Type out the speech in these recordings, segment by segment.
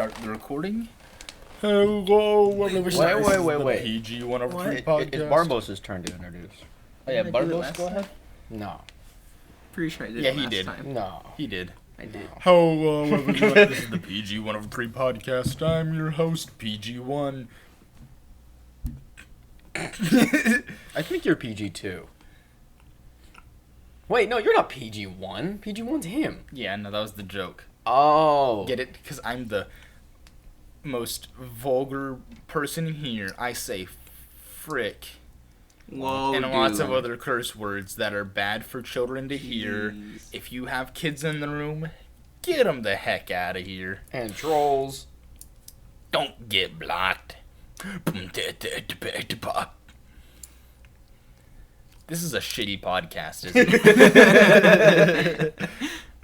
start the recording. Hello, Wait. The PG 103 podcast. It's Barbos' turn to introduce. Oh yeah, Didn't I do it Barbos, last go ahead. No. Pretty sure I did Yeah, it he last did. time. No. He did. I did. Hello, everyone. This is the PG 103 podcast. I'm your host, PG1. I think you're PG2. Wait, no, you're not PG1. PG1's him. Yeah, no, that was the joke. Oh. Get it? Because I'm the most vulgar person here. I say frick. Whoa, And dude. lots of other curse words that are bad for children to hear. Jeez. If you have kids in the room, get them the heck out of here. And trolls. Don't get blocked. This is a shitty podcast, isn't it?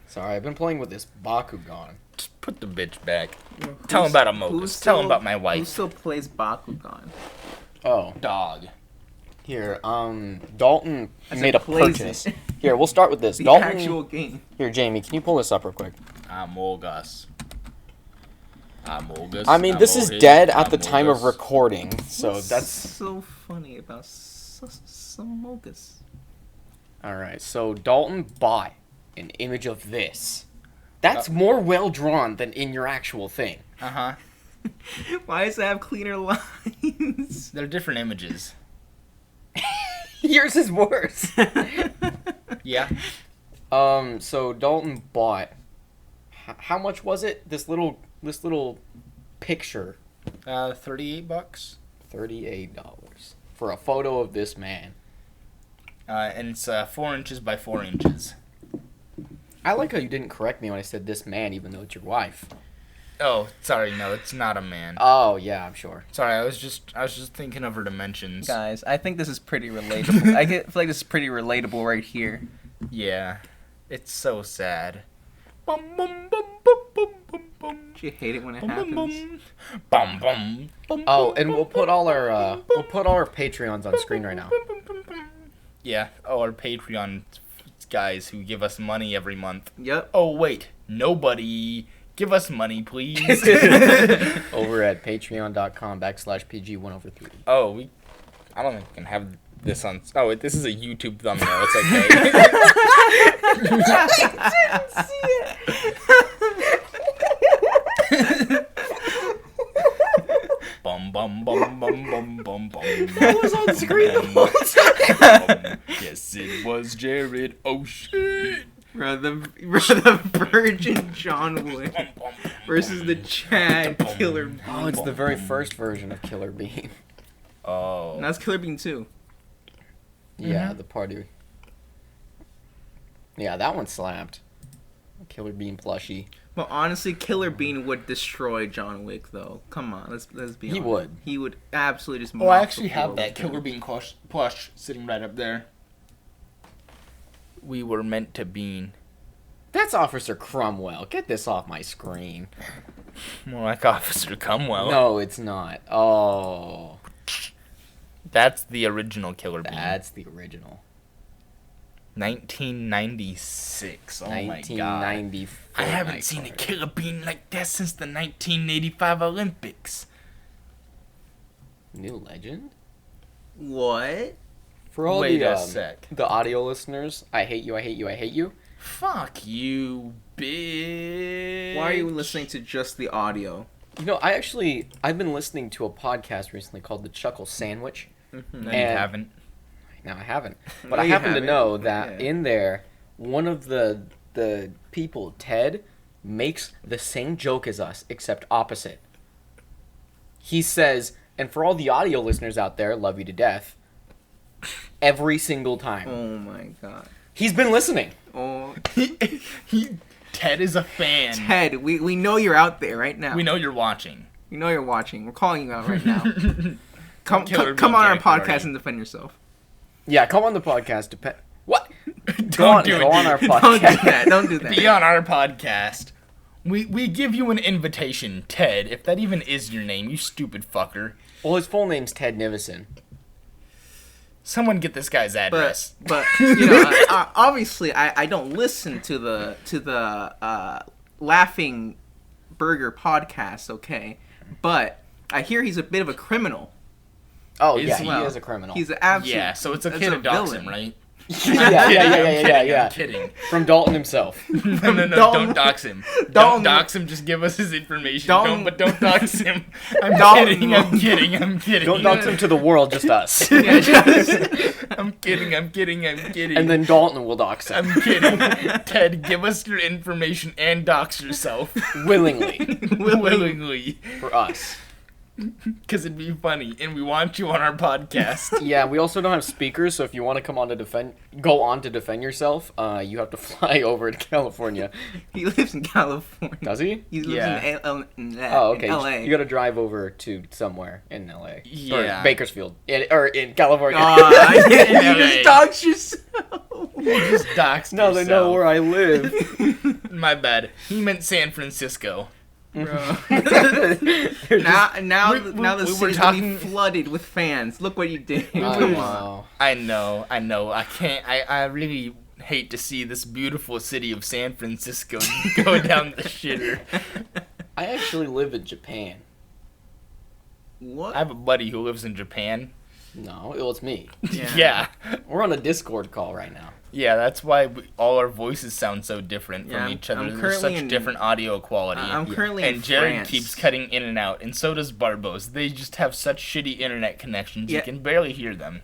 Sorry, I've been playing with this Bakugan. Just put the bitch back. Tell him about Amogus. Tell him about my Who wife. still plays Bakugan? Oh. Dog. Here, Dalton As made it a plays purchase. it. Here, we'll start with this. The Dalton. actual game. Here, Jamie, can you pull this up real quick? Amogus. Amogus. I mean, this is Amogus, dead at the time of Amogus. recording, so What's that's... so funny about Samogus. Alright, so Dalton bought an image of this. That's more well-drawn than in your actual thing. Uh-huh. Why does it have cleaner lines? They're different images. Yours is worse. Yeah. So Dalton bought... How much was it? This little picture. $38. $38 for a photo of this man. And it's 4 inches by 4 inches. I like how you didn't correct me when I said this man, even though it's your wife. Oh, sorry, no, it's not a man. Oh yeah, I'm sure. Sorry, I was just thinking of her dimensions. Guys, I think this is pretty relatable. I feel like this is pretty relatable right here. Yeah. It's so sad. Bum bum bum bum bum bum bum. Do you hate it when it Bum bum happens? bum. Bum bum. Bum, Oh, bum, and bum, we'll put all our bum, bum, Patreons on screen right now. Yeah, our Patreon guys who give us money every month. Yep. Oh wait, nobody. Give us money, please. Over at patreon.com/PG103. Oh, I don't think we can have this on. Oh, this is a YouTube thumbnail. It's okay. Bum bum bum bum bum bum bum. That was on screen the whole time. Yes, it was Jared. Oh shit. Bro, the Virgin John Wick versus the Chad Killer Bean. Oh, it's the very first version of Killer Bean. Oh. And that's Killer Bean 2. Yeah, the party. Yeah, that one slapped. Killer Bean plushie. But honestly, Killer Bean would destroy John Wick, though. Come on, let's be honest. He would. He would absolutely just. Oh, I actually have that Killer Bean plush sitting right up there. We were meant to bean. That's Officer Cromwell. Get this off my screen. More like Officer Cumwell. No, it's not. Oh. That's the original Killer Bean. That's the original. 1996. Oh my god. 1994. I haven't seen a Killer Bean like that since the 1985 Olympics. New Legend? What? For all Wait the, a sec. the audio listeners, I hate you, I hate you, I hate you. Fuck you, bitch. Why are you listening to just the audio? You know, I've been listening to a podcast recently called The Chuckle Sandwich. No, you And- haven't. No, I haven't. No, But I you happen to haven't. know that Yeah. in there, one of the people, Ted, makes the same joke as us, except opposite. He says, and for all the audio listeners out there, love you to death, every single time. Oh my god. He's been listening. Oh, Ted is a fan. Ted, we know you're out there right now. We know you're watching. We know you're watching. We're calling you out right now. Come Killer on Bean our character podcast already. and defend yourself. Yeah, come on the podcast. What? Don't do it. Go on our dude. podcast. Don't do that. Don't do that. Be on our podcast. We give you an invitation, Ted, if that even is your name, you stupid fucker. Well, his full name's Ted Nivison. Someone get this guy's address. But you know, obviously, I don't listen to the laughing Burger podcast, okay, but I hear he's a bit of a criminal. Oh Is yeah, he? he is a criminal. He's an absolute. Yeah, so it's okay that's to a dox villain. him, right? yeah. I'm kidding. From Dalton himself. No, Dalton- don't dox him. Dalton- Don't dox him, just give us his information. Dalton- Don't dox him. I'm Dalton- kidding. Don't dox him to the world, just us. Yeah, just- I'm kidding. And then Dalton will dox him I'm kidding. Ted, give us your information and dox yourself. willingly Willingly. for us. Because it'd be funny, and we want you on our podcast. Yeah, we also don't have speakers, so if you want to go on to defend yourself, you have to fly over to California. He lives in California. Does he? He lives Yeah. Oh, okay. in LA. You got to drive over to somewhere in LA. Yeah. Or Bakersfield. Or in California. You LA. just dox yourself. Just doxed now they know where I live. My bad. He meant San Francisco. Bro. They're just- now we the were city's talking- gonna be flooded with fans. Look what you did. I know. I know. I can't. I really hate to see this beautiful city of San Francisco go down the shitter. I actually live in Japan. What? I have a buddy who lives in Japan. No, it was me. Yeah. We're on a Discord call right now. Yeah, that's why all our voices sound so different Yeah, from each other. I'm There's currently such in- different audio quality. I'm currently in and Jared France. keeps cutting in and out, and so does Barbos. They just have such shitty internet connections, you Yeah. can barely hear them.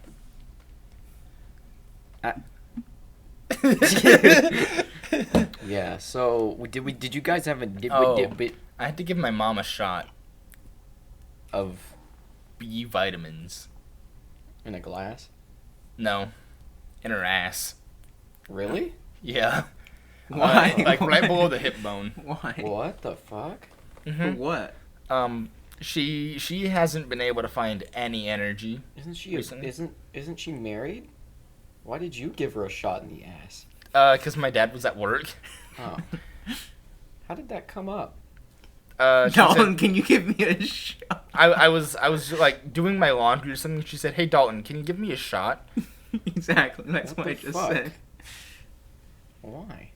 Yeah. So did you guys have a bit I had to give my mom a shot. of B vitamins. in a glass? No. In her ass. Really? Yeah. Why? Like right below the hip bone. Why? What the fuck? For hmm what? She hasn't been able to find any energy. Isn't she Recently? isn't she married? Why did you give her a shot in the ass? 'Cause my dad was at work. Oh. How did that come up? She said- Dalton, can you give me a shot? I was like doing my laundry or something. She said, "Hey Dalton, can you give me a shot?" Exactly. That's What what I the just fuck? said. Why?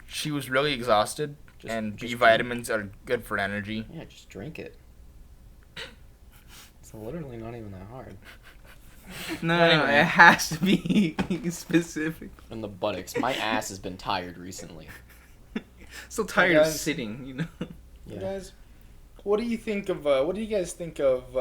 She was really exhausted, and B just vitamins are good for energy. Yeah, just drink it. It's literally not even that hard. No, Anyway. it has to be specific. And the buttocks. My ass has been tired recently. So tired of guys. sitting, you know. Yeah. Guys, what do you think of? What do you guys think of?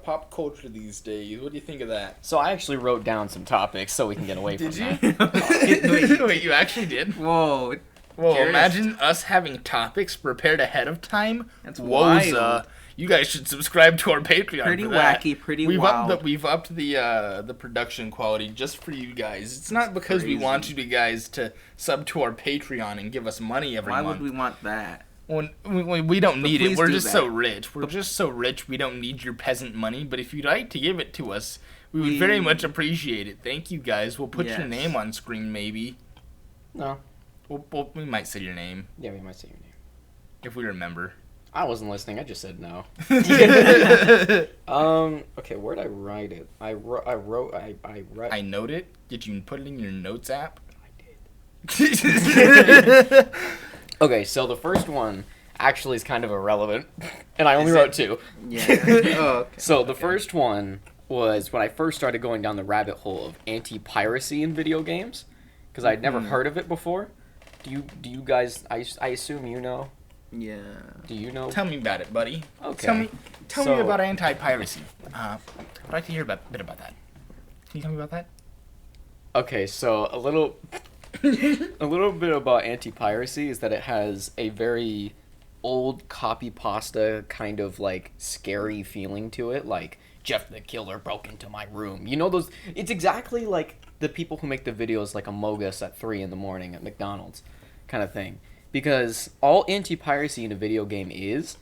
Pop culture these days? What do you think of that? So I actually wrote down some topics so we can get away from Did that. you? Wait, you actually did? Whoa, Well, Jared. imagine us having topics prepared ahead of time. That's Woza. wild. You guys should subscribe to our Patreon. Pretty for that. wacky, pretty we've wild. We've upped the production quality just for you guys. It's not because we crazy. want you guys to sub to our Patreon and give us money every Why month. would we want that? When we don't But need it. please We're do just that. so rich. We're just so rich. We don't need your peasant money. But if you'd like to give it to us, we would very much appreciate it. Thank you guys. We'll put your Yes. name on screen maybe. No. We might say your name Yeah, we might say your name. if we remember. I wasn't listening. I just said no. Okay, where'd I write it? I wrote. I note it. Did you put it in your notes app? Okay, so the first one actually is kind of irrelevant, and I only wrote two. Yeah. Oh, okay. So the first one was when I first started going down the rabbit hole of anti-piracy in video games, because I'd never heard of it before. Do you guys? I assume you know. Yeah. Do you know? Tell me about it, buddy. Okay. Tell So- me about anti-piracy. I'd like to hear a bit about that. Can you tell me about that? Okay, so a little bit about anti-piracy is that it has a very old copy pasta kind of like scary feeling to it, like Jeff the Killer broke into my room. You know those? It's exactly like the people who make the videos like Among Us at 3 in the morning at McDonald's, kind of thing. Because all anti-piracy in a video game is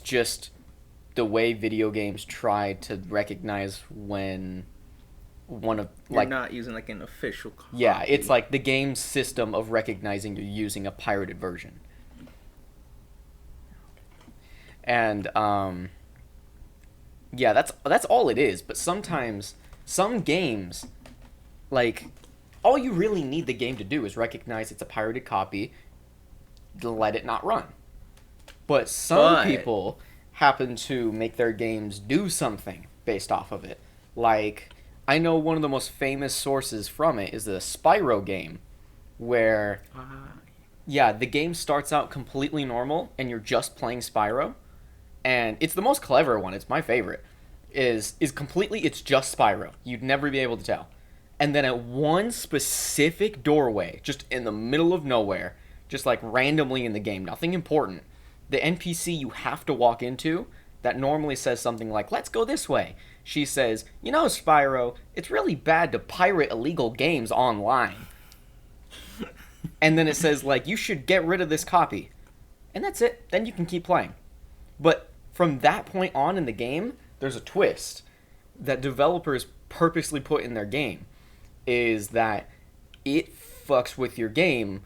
just the way video games try to recognize when one of You're like not using like an official copy. yeah, it's like the game's system of recognizing you're using a pirated version. And yeah, that's all it is, but sometimes some games like all you really need the game to do is recognize it's a pirated copy, to let it not run. But some people happen to make their games do something based off of it. Like, I know one of the most famous sources from it is the Spyro game, where, yeah, the game starts out completely normal, and you're just playing Spyro, and it's the most clever one, it's my favorite, is completely, it's just Spyro. You'd never be able to tell. And then at one specific doorway, just in the middle of nowhere, just like randomly in the game, nothing important, the NPC you have to walk into that normally says something like, let's go this way. She says, you know, Spyro, it's really bad to pirate illegal games online. And then it says, like, you should get rid of this copy. And that's it. Then you can keep playing. But from that point on in the game, there's a twist that developers purposely put in their game, is that it fucks with your game,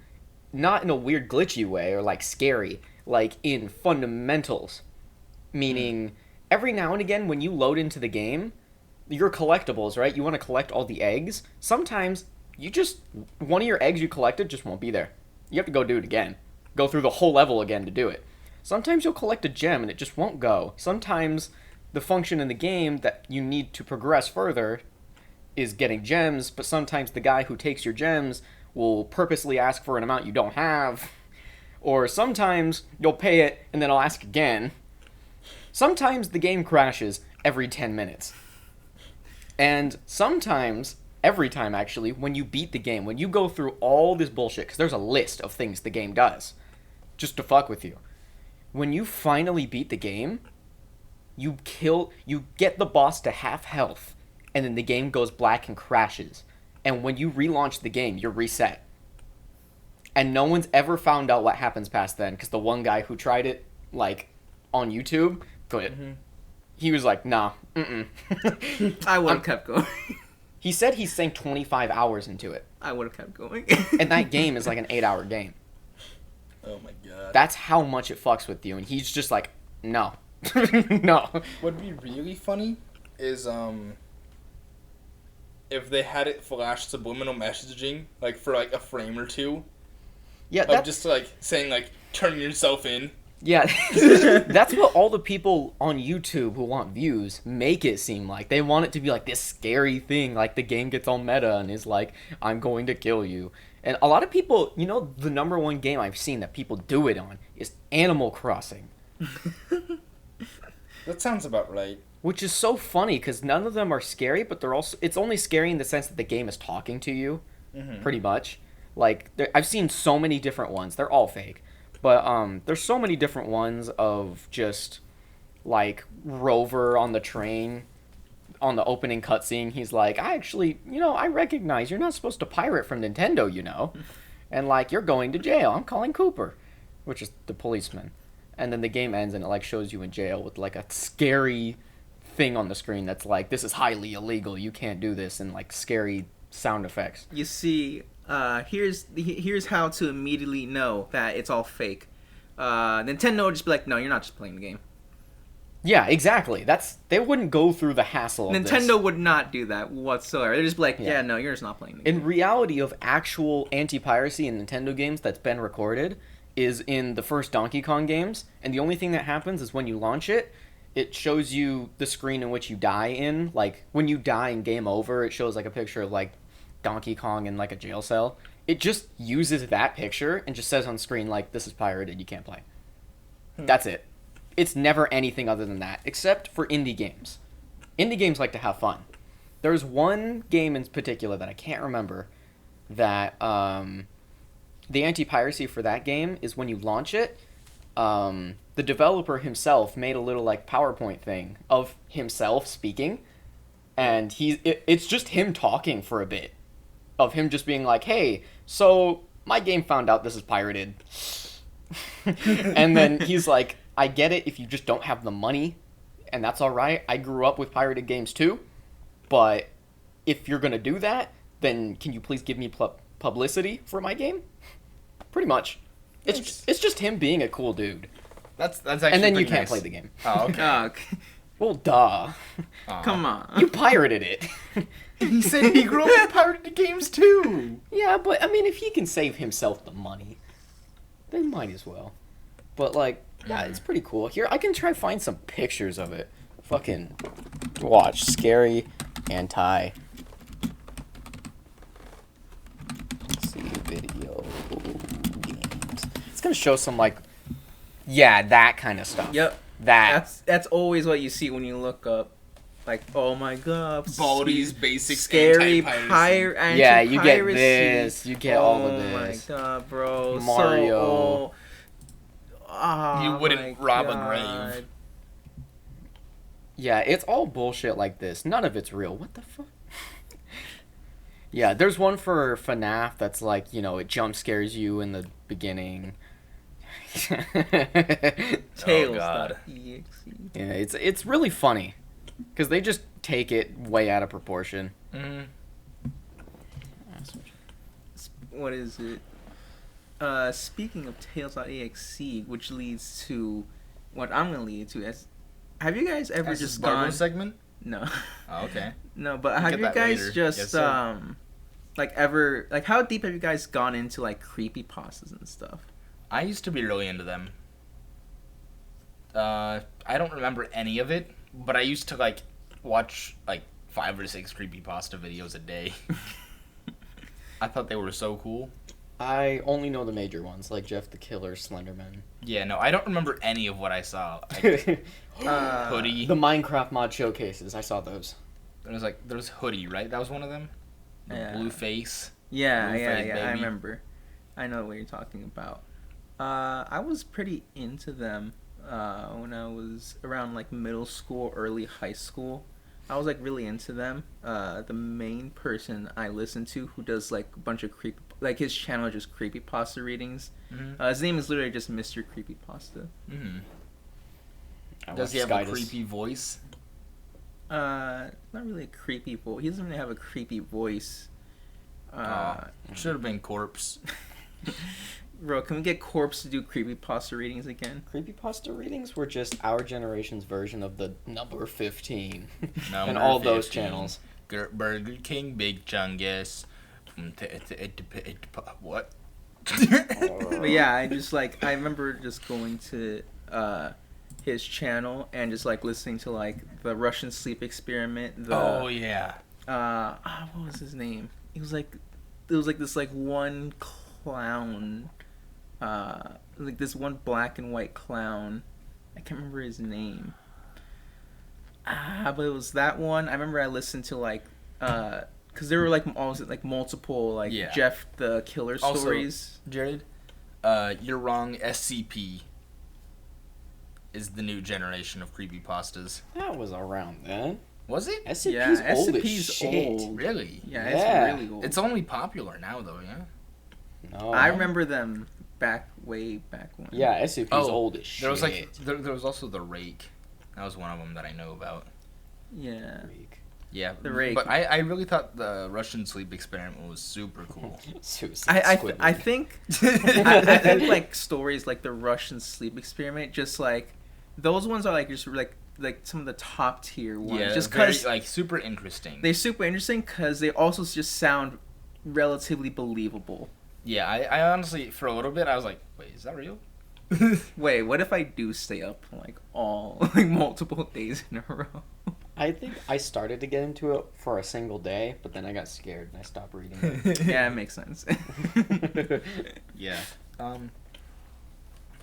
not in a weird glitchy way or like scary, like in fundamentals. Meaning, every now and again when you load into the game, your collectibles, right? You want to collect all the eggs. Sometimes one of your eggs you collected just won't be there. You have to go do it again. Go through the whole level again to do it. Sometimes you'll collect a gem and it just won't go. Sometimes the function in the game that you need to progress further is getting gems, but sometimes the guy who takes your gems will purposely ask for an amount you don't have. Or sometimes you'll pay it and then I'll ask again. Sometimes the game crashes every 10 minutes. And sometimes, every time actually, when you beat the game, when you go through all this bullshit, because there's a list of things the game does, just to fuck with you. When you finally beat the game, you get the boss to half health, and then the game goes black and crashes. And when you relaunch the game, you're reset. And no one's ever found out what happens past then, because the one guy who tried it, like, on YouTube, quit. Mm-hmm. He was like, nah, I would have kept going. He said he sank 25 hours into it. I would have kept going. And that game is like an 8-hour game. Oh my god. That's how much it fucks with you, and he's just like, no. No. What'd be really funny is, if they had it flash subliminal messaging, like, for, like, a frame or two. Yeah, that's... just, like, saying, like, turn yourself in. Yeah, that's what all the people on YouTube who want views make it seem like. They want it to be like this scary thing, like the game gets all meta and is like, I'm going to kill you. And a lot of people, you know, the number one game I've seen that people do it on is Animal Crossing. That sounds about right. Which is so funny, because none of them are scary, but they're also, it's only scary in the sense that the game is talking to you, pretty much. Like, I've seen so many different ones. They're all fake. But there's so many different ones of just, like, Rover on the train, on the opening cutscene. He's like, I actually, I recognize you're not supposed to pirate from Nintendo, you know. And, like, you're going to jail. I'm calling Cooper, which is the policeman. And then the game ends and it, like, shows you in jail with, like, a scary thing on the screen that's like, this is highly illegal. You can't do this, and, like, scary sound effects. You see... here's how to immediately know that it's all fake. Nintendo would just be like, no, you're not just playing the game. Yeah, exactly. They wouldn't go through the hassle of Nintendo this. would not do that whatsoever. They'd just be like, yeah, no, you're just not playing the game. In reality of actual anti-piracy in Nintendo games that's been recorded is in the first Donkey Kong games, and the only thing that happens is when you launch it, it shows you the screen in which you die in. Like, when you die in Game Over, it shows, like, a picture of, like, Donkey Kong in, like, a jail cell. It just uses that picture and just says on screen, like, this is pirated, you can't play. That's it. It's never anything other than that, except for indie games. Indie games like to have fun. There's one game in particular that I can't remember that, the anti-piracy for that game is when you launch it, the developer himself made a little, like, PowerPoint thing of himself speaking, and it's just him talking for a bit. Of him just being like, hey, so my game found out this is pirated. And then he's like, I get it if you just don't have the money, and that's alright. I grew up with pirated games too, but if you're going to do that, then can you please give me publicity for my game? Pretty much. It's just him being a cool dude. That's actually and then you pretty can't nice. play the game. Oh, okay. Okay. Well, duh. Come on. You pirated it. He said he grew up with pirated games too. Yeah, but I mean, if he can save himself the money, they might as well. But like, yeah, it's pretty cool. Here, I can try find some pictures of it. Fucking watch scary anti. Let's see video games. It's gonna show some like, yeah, that kind of stuff. Yep. That's always what you see when you look up. Like, oh my god, Baldi's basic scary anti-piracy. pirate. Yeah, you get this. You get all of this. Oh my god, bro. Mario. You wouldn't rob a grave. Yeah, it's all bullshit like this. None of it's real. What the fuck? Yeah, there's one for FNAF that's like, you know, it jump scares you in the beginning. Tails.exe. Yeah, it's really funny because they just take it way out of proportion. Mm. What is it? Speaking of Tails.exe, which leads to what I'm gonna lead to. Have you guys ever just Barbo gone? segment? No, Oh, okay. no. But We'll have get you that guys later. just Yes, sir. like ever like how deep have you guys gone into like creepypastas and stuff? I used to be really into them. I don't remember any of it, but I used to like watch like 5 or 6 creepypasta videos a day. I thought they were so cool. I only know the major ones like Jeff the Killer, Slenderman. Yeah, no, I don't remember any of what I saw. Hoodie. The Minecraft mod showcases, I saw those. There was Hoodie, right? That was one of them. The Yeah. blue face. Yeah, Blueface I Baby. remember. I know what you're talking about. I was pretty into them when I was around like middle school, early high school. I was like really into them. The main person I listen to who does like a bunch of like his channel is just creepypasta readings. Mm-hmm. His name is literally just Mr. Creepypasta. Mm-hmm. I Does he watched have a Skydus. creepy voice? Not really a creepy voice. He doesn't really have a creepy voice. Should have been Corpse. Bro, can we get Corpse to do creepypasta readings again? Creepypasta readings were just our generation's version of the number 15 and Number all those 15. channels. Burger King, Big Chungus. What? But yeah, I remember just going to his channel and just like listening to like the Russian sleep experiment. Oh yeah. What was his name? It was like this like one clown, like this one black and white clown. I can't remember his name. But it was that one. I remember I listened to like because there were like also like multiple like Yeah. Jeff the Killer Also- stories. Jared, you're wrong. SCP is the new generation of creepypastas. That was around then. Was it? SCP's Yeah, old as SCP's shit. old. Really? Yeah, Yeah. it's really old. It's only popular now, though, yeah? No. I remember them way back when. Yeah, SCP's Oh, old as shit. There was like there was also the Rake. That was one of them that I know about. Yeah. Yeah, The Rake. But I really thought the Russian sleep experiment was super cool. Suicide I Squidward. think I think like stories like the Russian sleep experiment, just like those ones are like just like some of the top tier ones. Yeah, just very, because like super interesting. they're super interesting because they also just sound relatively believable. Yeah, I honestly for a little bit I was like, wait, is that real? Wait, what if I do stay up like all like multiple days in a row? I think I started to get into it for a single day, but then I got scared and I stopped reading it. Yeah, it makes sense. Yeah.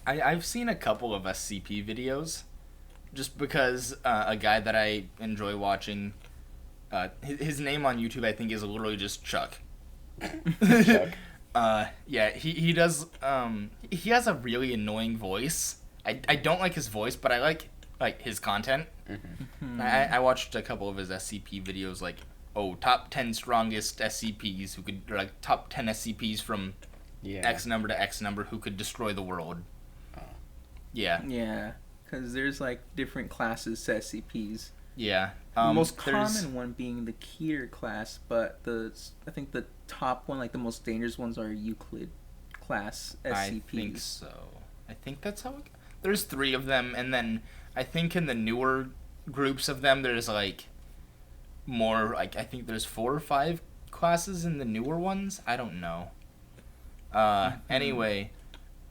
I've seen a couple of SCP videos, just because a guy that I enjoy watching, his name on YouTube I think is literally just Chuck. Chuck. Yeah, he does. He has a really annoying voice. I don't like his voice, but I like his content. Mm-hmm. I watched a couple of his SCP videos, like top 10 strongest SCPs who could, or like top 10 SCPs from Yeah. X number to X number who could destroy the world. Oh. Yeah, Yeah, because there's like different classes to SCPs. yeah. The most there's- common one being the Keter class, but I think the top one, like the most dangerous ones, are Euclid class SCPs. I think so. I think that's how. There's 3 of them, and then I think in the newer groups of them. There's like more, like I think there's 4 or 5 classes in the newer ones. I don't know. Anyway,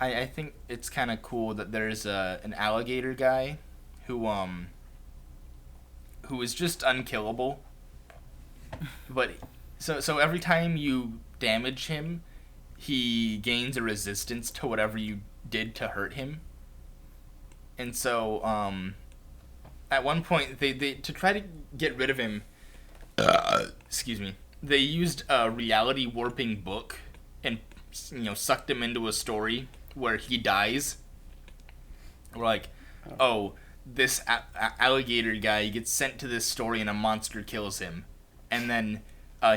I think it's kind of cool that there's an alligator guy who is just unkillable. But so every time you damage him, he gains a resistance to whatever you did to hurt him. And so at one point they to try to get rid of him, excuse me, they used a reality warping book and sucked him into a story where he dies. We're like, oh, this alligator guy gets sent to this story and a monster kills him, and then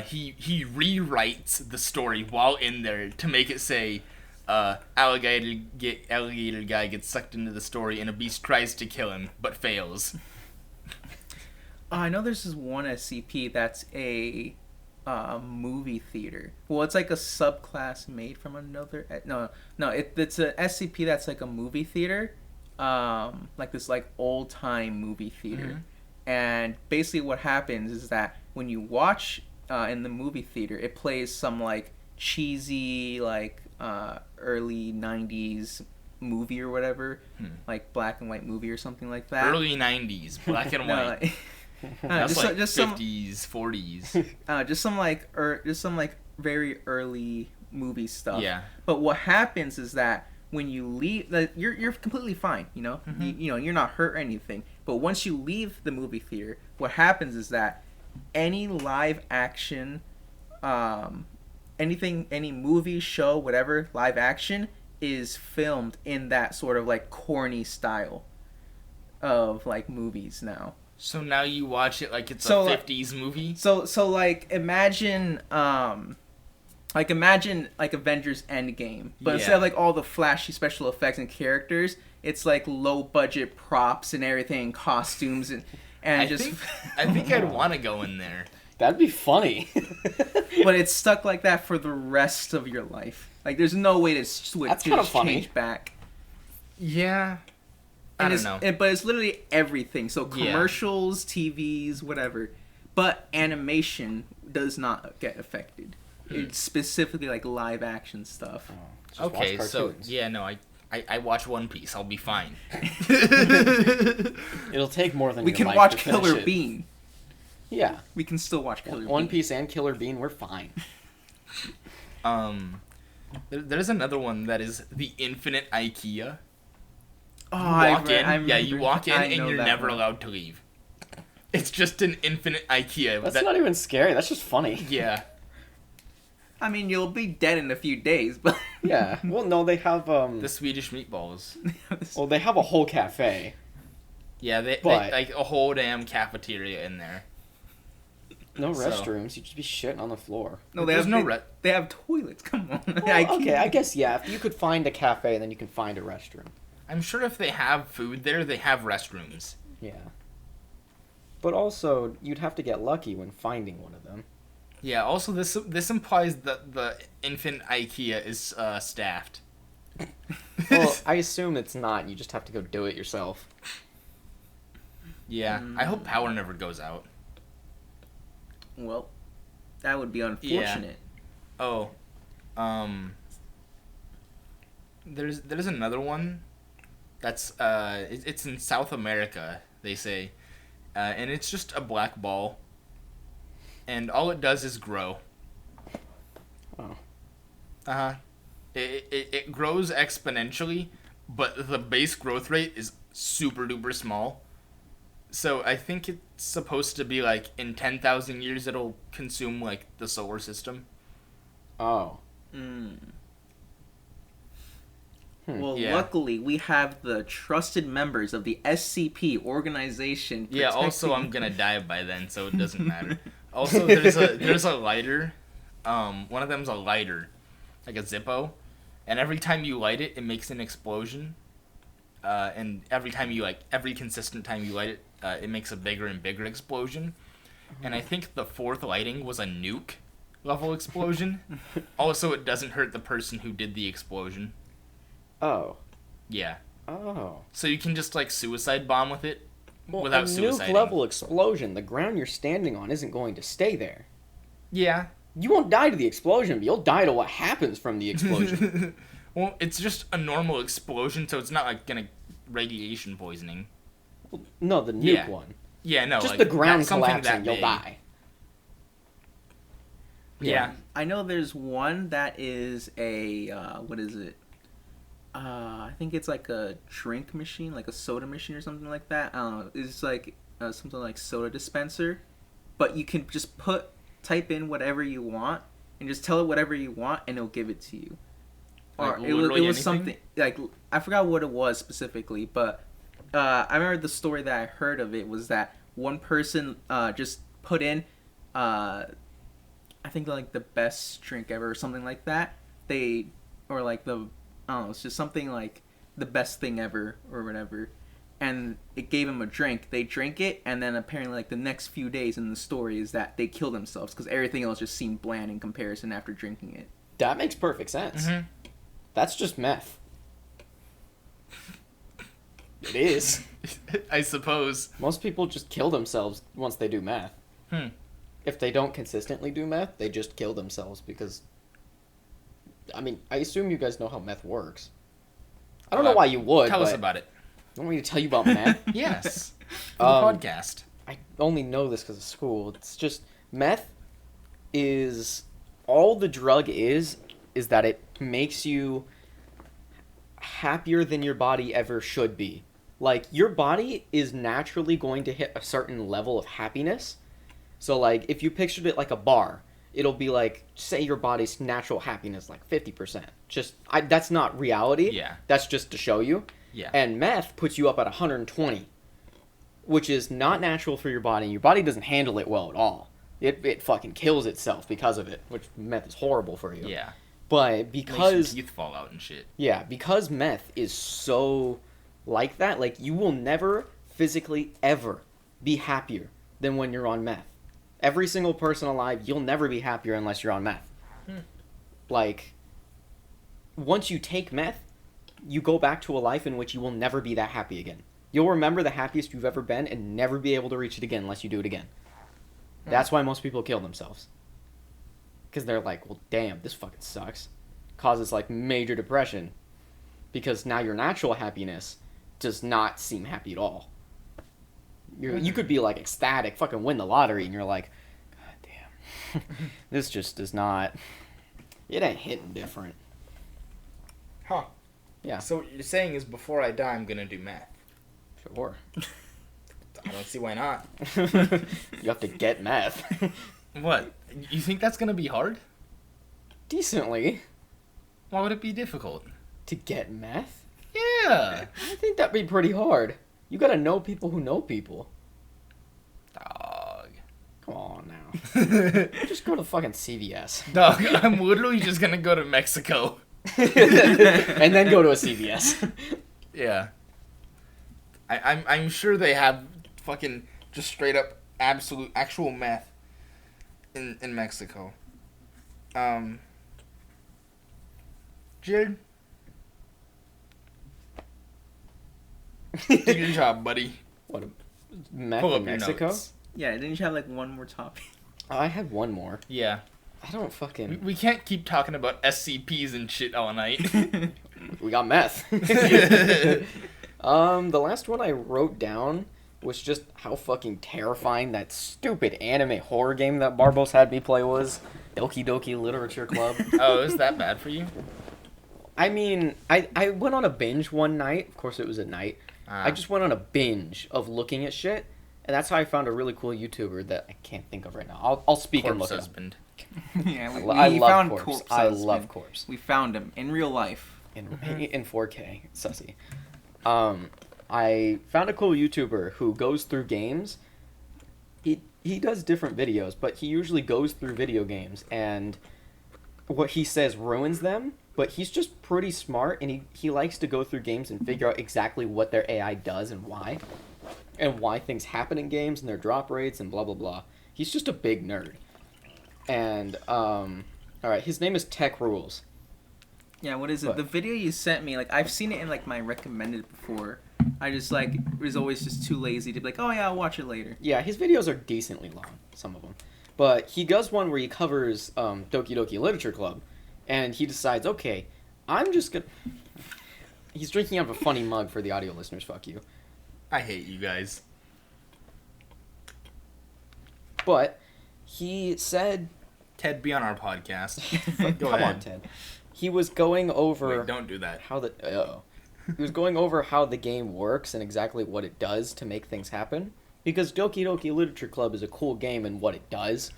he rewrites the story while in there to make it say alligator guy gets sucked into the story and a beast tries to kill him but fails. I know there's this one SCP that's a movie theater. Well, it's like a subclass made from another. It's a SCP that's like a movie theater, like this like old time movie theater. Mm-hmm. And basically, what happens is that when you watch in the movie theater, it plays some like cheesy like early '90s movie or whatever, like black and white movie or something like that. Early 90s, black and white. That's like 50s, 40s. Just some like very early movie stuff. Yeah. But what happens is that when you leave, you're completely fine. You're not hurt or anything. But once you leave the movie theater, what happens is that any live action, any movie, show, whatever, live action is filmed in that sort of like corny style of like movies now. So now you watch it like it's a 50s movie? So like imagine like Avengers Endgame, but instead of like all the flashy special effects and characters, it's like low budget props and everything, and costumes and I think I'd want to go in there. That'd be funny. But it's stuck like that for the rest of your life. Like there's no way to switch. That's kind of funny. Change back. Yeah. I don't know. But it's literally everything. So commercials, TVs, whatever. But animation does not get affected. It's specifically like live action stuff. Okay, so I watch One Piece. I'll be fine. It'll take more than we your can life watch to finish Killer it. Bean. Yeah. We can still watch Killer Bean. One Piece and Killer Bean, we're fine. There's another one that is the Infinite IKEA. Oh, You walk in and you're never allowed to leave. It's just an infinite IKEA. That's not even scary. That's just funny. Yeah. I mean, you'll be dead in a few days, but... Yeah. Well, no, they have, The Swedish meatballs. Well, they have a whole cafe. Yeah, they like a whole damn cafeteria in there. No restrooms. You'd just be shitting on the floor. No, they have toilets. Come on. Well, okay, I guess, yeah. If you could find a cafe, then you can find a restroom. I'm sure if they have food there, they have restrooms. Yeah. But also, you'd have to get lucky when finding one of them. Yeah, also this implies that the infant IKEA is staffed. Well, I assume it's not. You just have to go do it yourself. Yeah, I hope power never goes out. Well, that would be unfortunate. Yeah. There's another one that's it's in South America, they say, and it's just a black ball, and all it does is grow. Oh. It grows exponentially, but the base growth rate is super duper small. So I think it's supposed to be like in 10,000 years it'll consume like the solar system. Oh. Well, Yeah. luckily we have the trusted members of the SCP organization. Yeah. Also, protecting- I'm gonna die by then, so it doesn't matter. Also, there's a lighter. One of them's a lighter, like a Zippo, and every time you light it, it makes an explosion. And every consistent time you light it, it makes a bigger and bigger explosion. And I think the fourth lighting was a nuke level explosion. Also, it doesn't hurt the person who did the explosion. Oh. Yeah. Oh. So you can just like suicide bomb with it without a suiciding. nuke level explosion, the ground you're standing on isn't going to stay there. Yeah. You won't die to the explosion, but you'll die to what happens from the explosion. Well, it's just a normal explosion, so it's not like gonna radiation poisoning. No, the nuke Yeah. one. Yeah, no. Just like, the ground that's something collapsing, that you'll big. die. Yeah. I know there's one that is a what is it? I think it's like a drink machine, like a soda machine or something like that. I don't know. It's like something like soda dispenser, but you can just type in whatever you want and just tell it whatever you want, and it'll give it to you. Or Like, it was literally something like I forgot what it was specifically, but I remember the story that I heard of it was that one person just put in I think like the best drink ever or something like that. Or like the I don't know, it's just something like the best thing ever or whatever. And it gave him a drink. They drank it, and then apparently like the next few days in the story is that they killed themselves because everything else just seemed bland in comparison after drinking it. That makes perfect sense. Mhm. That's just meth. It is. I suppose. Most people just kill themselves once they do meth. Hmm. If they don't consistently do meth, they just kill themselves because... I mean, I assume you guys know how meth works. I don't know why you would, Tell but... us about it. You want me to tell you about meth? Yes. For the Um, podcast. I only know this because of school. It's just... Meth is... All the drug is that it makes you happier than your body ever should be. Like, your body is naturally going to hit a certain level of happiness. So, like, if you pictured it like a bar, it'll be like, say your body's natural happiness, like 50%. That's not reality. Yeah. That's just to show you. Yeah. And meth puts you up at 120, which is not natural for your body. Your body doesn't handle it well at all. It fucking kills itself because of it, which meth is horrible for you. Yeah. But Makes your because... teeth fall out and shit. Yeah, because meth is so like that, like, you will never physically ever be happier than when you're on meth. Every single person alive, you'll never be happier unless you're on meth. Like, once you take meth, you go back to a life in which you will never be that happy again. You'll remember the happiest you've ever been and never be able to reach it again unless you do it again. That's why most people kill themselves. Because they're like, well, damn, this fucking sucks. Causes, like, major depression. Because now your natural happiness does not seem happy at all. You could be, like, ecstatic, fucking win the lottery, and you're like, God damn. This just does not... It ain't hitting different. Huh. Yeah. So what you're saying is before I die, I'm gonna do math. Sure. I don't see why not. You have to get meth. What? You think that's gonna be hard? Decently. Why would it be difficult? To get meth? Yeah. I think that'd be pretty hard. You gotta know people who know people. Dog. Come on now. Just go to fucking CVS. Dog, I'm literally just gonna go to Mexico. And then go to a CVS. Yeah. I'm sure they have fucking just straight up actual meth in Mexico. Jared, do your job, buddy. What, meth Pull in up your Mexico? notes. Yeah, didn't you have like one more topic? I had one more. Yeah. I don't fucking... We can't keep talking about SCPs and shit all night. We got meth. The last one I wrote down was just how fucking terrifying that stupid anime horror game that Barbos had me play was. Doki Doki Literature Club. Oh, is that bad for you? I mean, I went on a binge one night. Of course, it was at night. I just went on a binge of looking at shit, and that's how I found a really cool YouTuber that I can't think of right now. I'll speak and Corpse look it up. husband. Yeah, I we love found Corpse. Corpse I Husband. love Corpse. We found him in real life. In 4K, sussy. I found a cool YouTuber who goes through games. He does different videos, but he usually goes through video games, and what he says ruins them, but he's just pretty smart, and he likes to go through games and figure out exactly what their AI does and why things happen in games and their drop rates and blah blah blah. He's just a big nerd. And alright, his name is Tech Rules. Yeah, what is it? What? The video you sent me, like I've seen it in like my recommended before. I just like was always just too lazy to be like, oh yeah, I'll watch it later. Yeah, his videos are decently long, some of them. But he does one where he covers Doki Doki Literature Club, and he decides, okay, I'm just gonna... He's drinking out of a funny mug for the audio listeners, fuck you. I hate you guys. But he said... Ted, be on our podcast. Go Come ahead. on, Ted. He was going over... Wait, don't do that. How the... Uh-oh. He was going over how the game works and exactly what it does to make things happen. Because Doki Doki Literature Club is a cool game in what it does.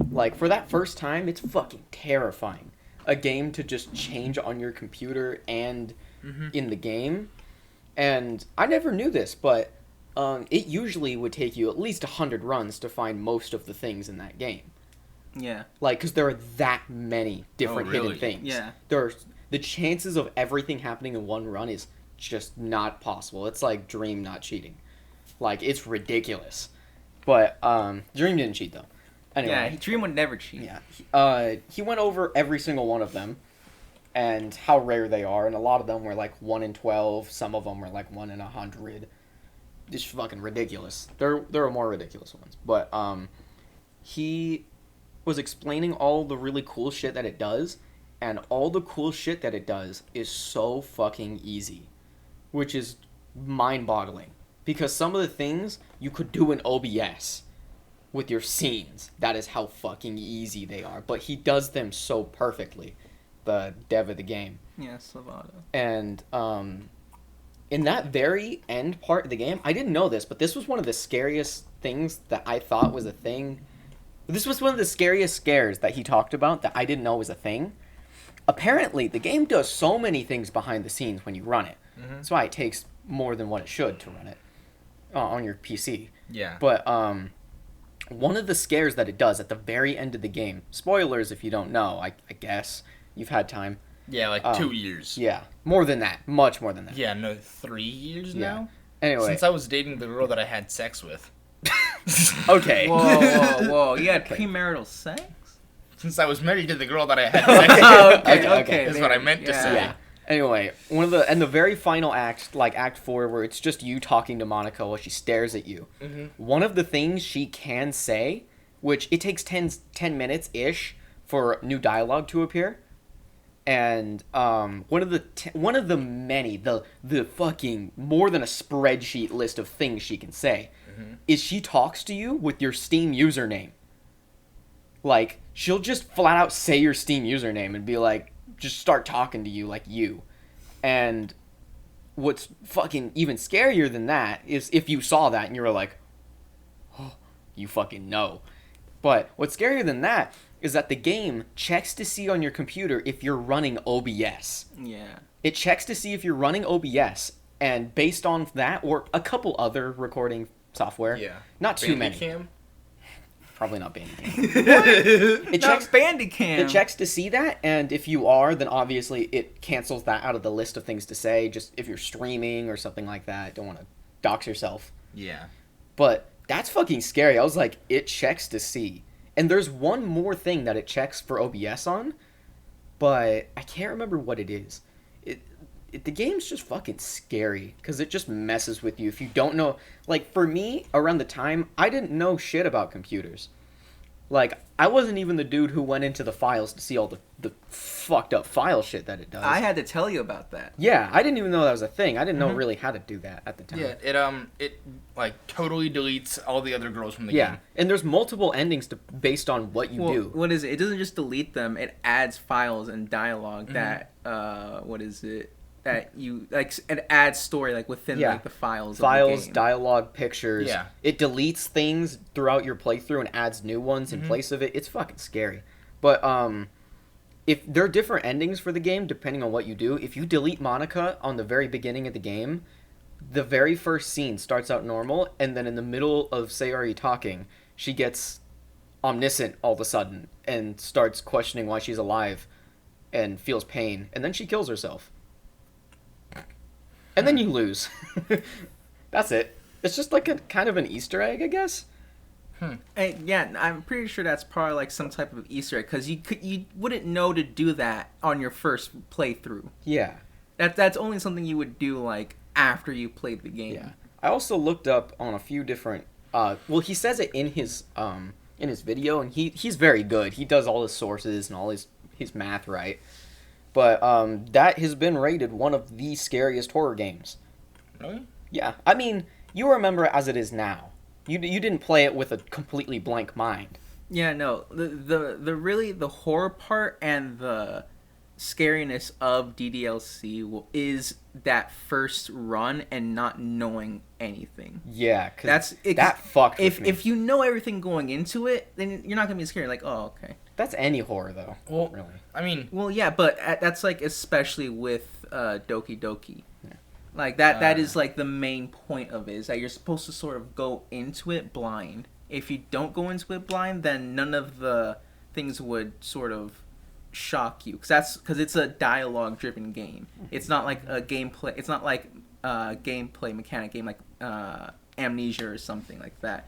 Like, for that first time, it's fucking terrifying. A game to just change on your computer and in the game. And I never knew this, but it usually would take you at least 100 runs to find most of the things in that game. Yeah. Like, because there are that many different really? hidden things. Yeah. The chances of everything happening in one run is just not possible. It's like Dream not cheating. Like, it's ridiculous. But, Dream didn't cheat, though. Anyway. Yeah, Dream would never cheat. Yeah. He went over every single one of them and how rare they are, and a lot of them were like 1 in 12, some of them were like 1 in 100. Just fucking ridiculous. There are more ridiculous ones. But, he was explaining all the really cool shit that it does, and all the cool shit that it does is so fucking easy, which is mind-boggling. Because some of the things you could do in OBS with your scenes. That is how fucking easy they are. But he does them so perfectly, the dev of the game. Yeah, Salvato. And in that very end part of the game, I didn't know this, but this was one of the scariest things that I thought was a thing. This was one of the scariest scares that he talked about that I didn't know was a thing. Apparently, the game does so many things behind the scenes when you run it. That's why it takes more than what it should to run it on your PC. Yeah. But one of the scares that it does at the very end of the game, spoilers if you don't know, I guess you've had time. Yeah, like 2 years. Yeah, more than that, much more than that. Yeah, no, 3 years Yeah. now? Anyway, Since I was dating the girl that I had sex with. okay. Whoa. You had premarital sex? Since I was married to the girl that I had sex with. Okay. That's what I meant to say. Yeah. Anyway, the very final act, like Act 4, where it's just you talking to Monica while she stares at you. One of the things she can say, which it takes 10 minutes-ish for new dialogue to appear, and one of the many, the fucking more than a spreadsheet list of things she can say, is she talks to you with your Steam username. Like, she'll just flat out say your Steam username and be like, just start talking to you like you. And what's fucking even scarier than that is if you saw that and you were like, oh, you fucking know. But what's scarier than that is that the game checks to see on your computer if you're running OBS. Yeah. It checks to see if you're running OBS, and based on that, or a couple other recording software, Yeah. not too many. Bandicam? Probably not Bandicam. It checks Bandicam. It checks to see that, and if you are, then obviously it cancels that out of the list of things to say, just if you're streaming or something like that. Don't want to dox yourself. Yeah. But that's fucking scary. I was like, it checks to see. And there's one more thing that it checks for OBS on, but I can't remember what it is. The game's just fucking scary, because it just messes with you if you don't know. Like, for me, around the time, I didn't know shit about computers. Like, I wasn't even the dude who went into the files to see all the fucked up file shit that it does. I had to tell you about that. Yeah, I didn't even know that was a thing. I didn't know really how to do that at the time. Yeah, it like totally deletes all the other girls from the Yeah, game. and there's multiple endings based on what you do. What is it? It doesn't just delete them. It adds files and dialogue that, that you, like, it adds story, like, within, like, the files of the game. Dialogue, pictures. Yeah. It deletes things throughout your playthrough and adds new ones in place of it. It's fucking scary. But, if there are different endings for the game, depending on what you do, if you delete Monica on the very beginning of the game, the very first scene starts out normal, and then in the middle of Say Are You Talking, she gets omniscient all of a sudden and starts questioning why she's alive and feels pain, and then she kills herself. And then you lose. That's it. It's just like a kind of an Easter egg, I guess. Yeah, I'm pretty sure that's probably like some type of Easter egg, because you wouldn't know to do that on your first playthrough. Yeah. That's only something you would do like after you played the game. Yeah. I also looked up on a few different. Well, he says it in his video, and he's very good. He does all his sources and all his math right. But that has been rated one of the scariest horror games. Really? Yeah, I mean, you remember it as it is now. You didn't play it with a completely blank mind. Yeah, no. The really the horror part and the scariness of DDLC is that first run and not knowing anything. Yeah, 'cause That that fucked with if me. if you know everything going into it, then you're not gonna be scared. Like, oh, okay. That's any horror though. Well, Really. I mean, Well, yeah, but that's like especially with Doki Doki. Like that is like the main point of it, is that you're supposed to sort of go into it blind. If you don't go into it blind, then none of the things would sort of shock you, because it's a dialogue driven game. It's not like a gameplay. It's not like a gameplay mechanic game like Amnesia or something like that,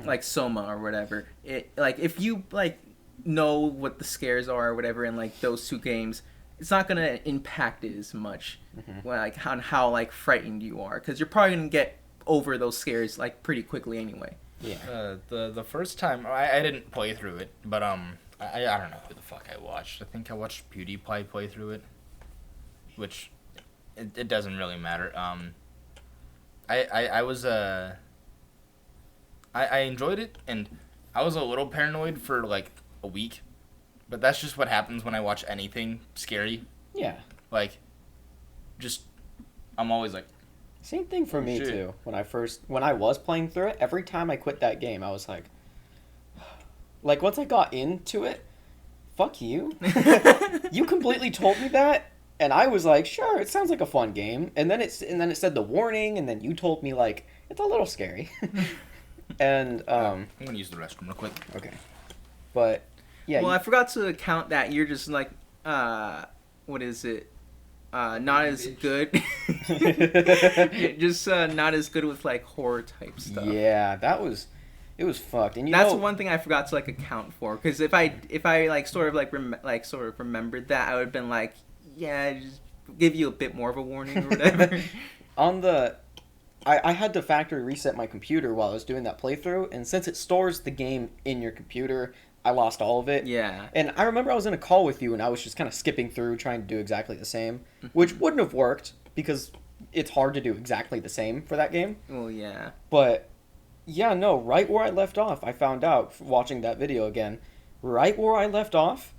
like Soma or whatever. It like if you like know what the scares are or whatever in like those two games, it's not gonna impact it as much, like on how like frightened you are, because you're probably gonna get over those scares like pretty quickly anyway. Yeah. the first time I didn't play through it, but I don't know who the fuck I watched. I think I watched PewDiePie play through it, which it doesn't really matter. I was I enjoyed it, and I was a little paranoid for like a week, but that's just what happens when I watch anything scary. Yeah. Like, just I'm always like, Same thing for me Shit. too. When I was playing through it, every time I quit that game, I was like, once I got into it, fuck you. You completely told me that, and I was like, sure, it sounds like a fun game. And then it said the warning, and then you told me like it's a little scary. And I'm gonna use the restroom real quick. okay, but yeah, Well, I forgot to count that you're just like, what is it? Not as good. Just not as good with like horror type stuff. yeah, it was fucked. And That's one thing I forgot to like account for, because if I like sort of like sort of remembered that, I would have been like, yeah, just give you a bit more of a warning or whatever. I had to factory reset my computer while I was doing that playthrough, and since it stores the game in your computer, I lost all of it. Yeah. And I remember I was in a call with you, and I was just kind of skipping through, trying to do exactly the same, which wouldn't have worked, because it's hard to do exactly the same for that game. Well, yeah. But, yeah, no, right where I left off, I found out, watching that video again, right where I left off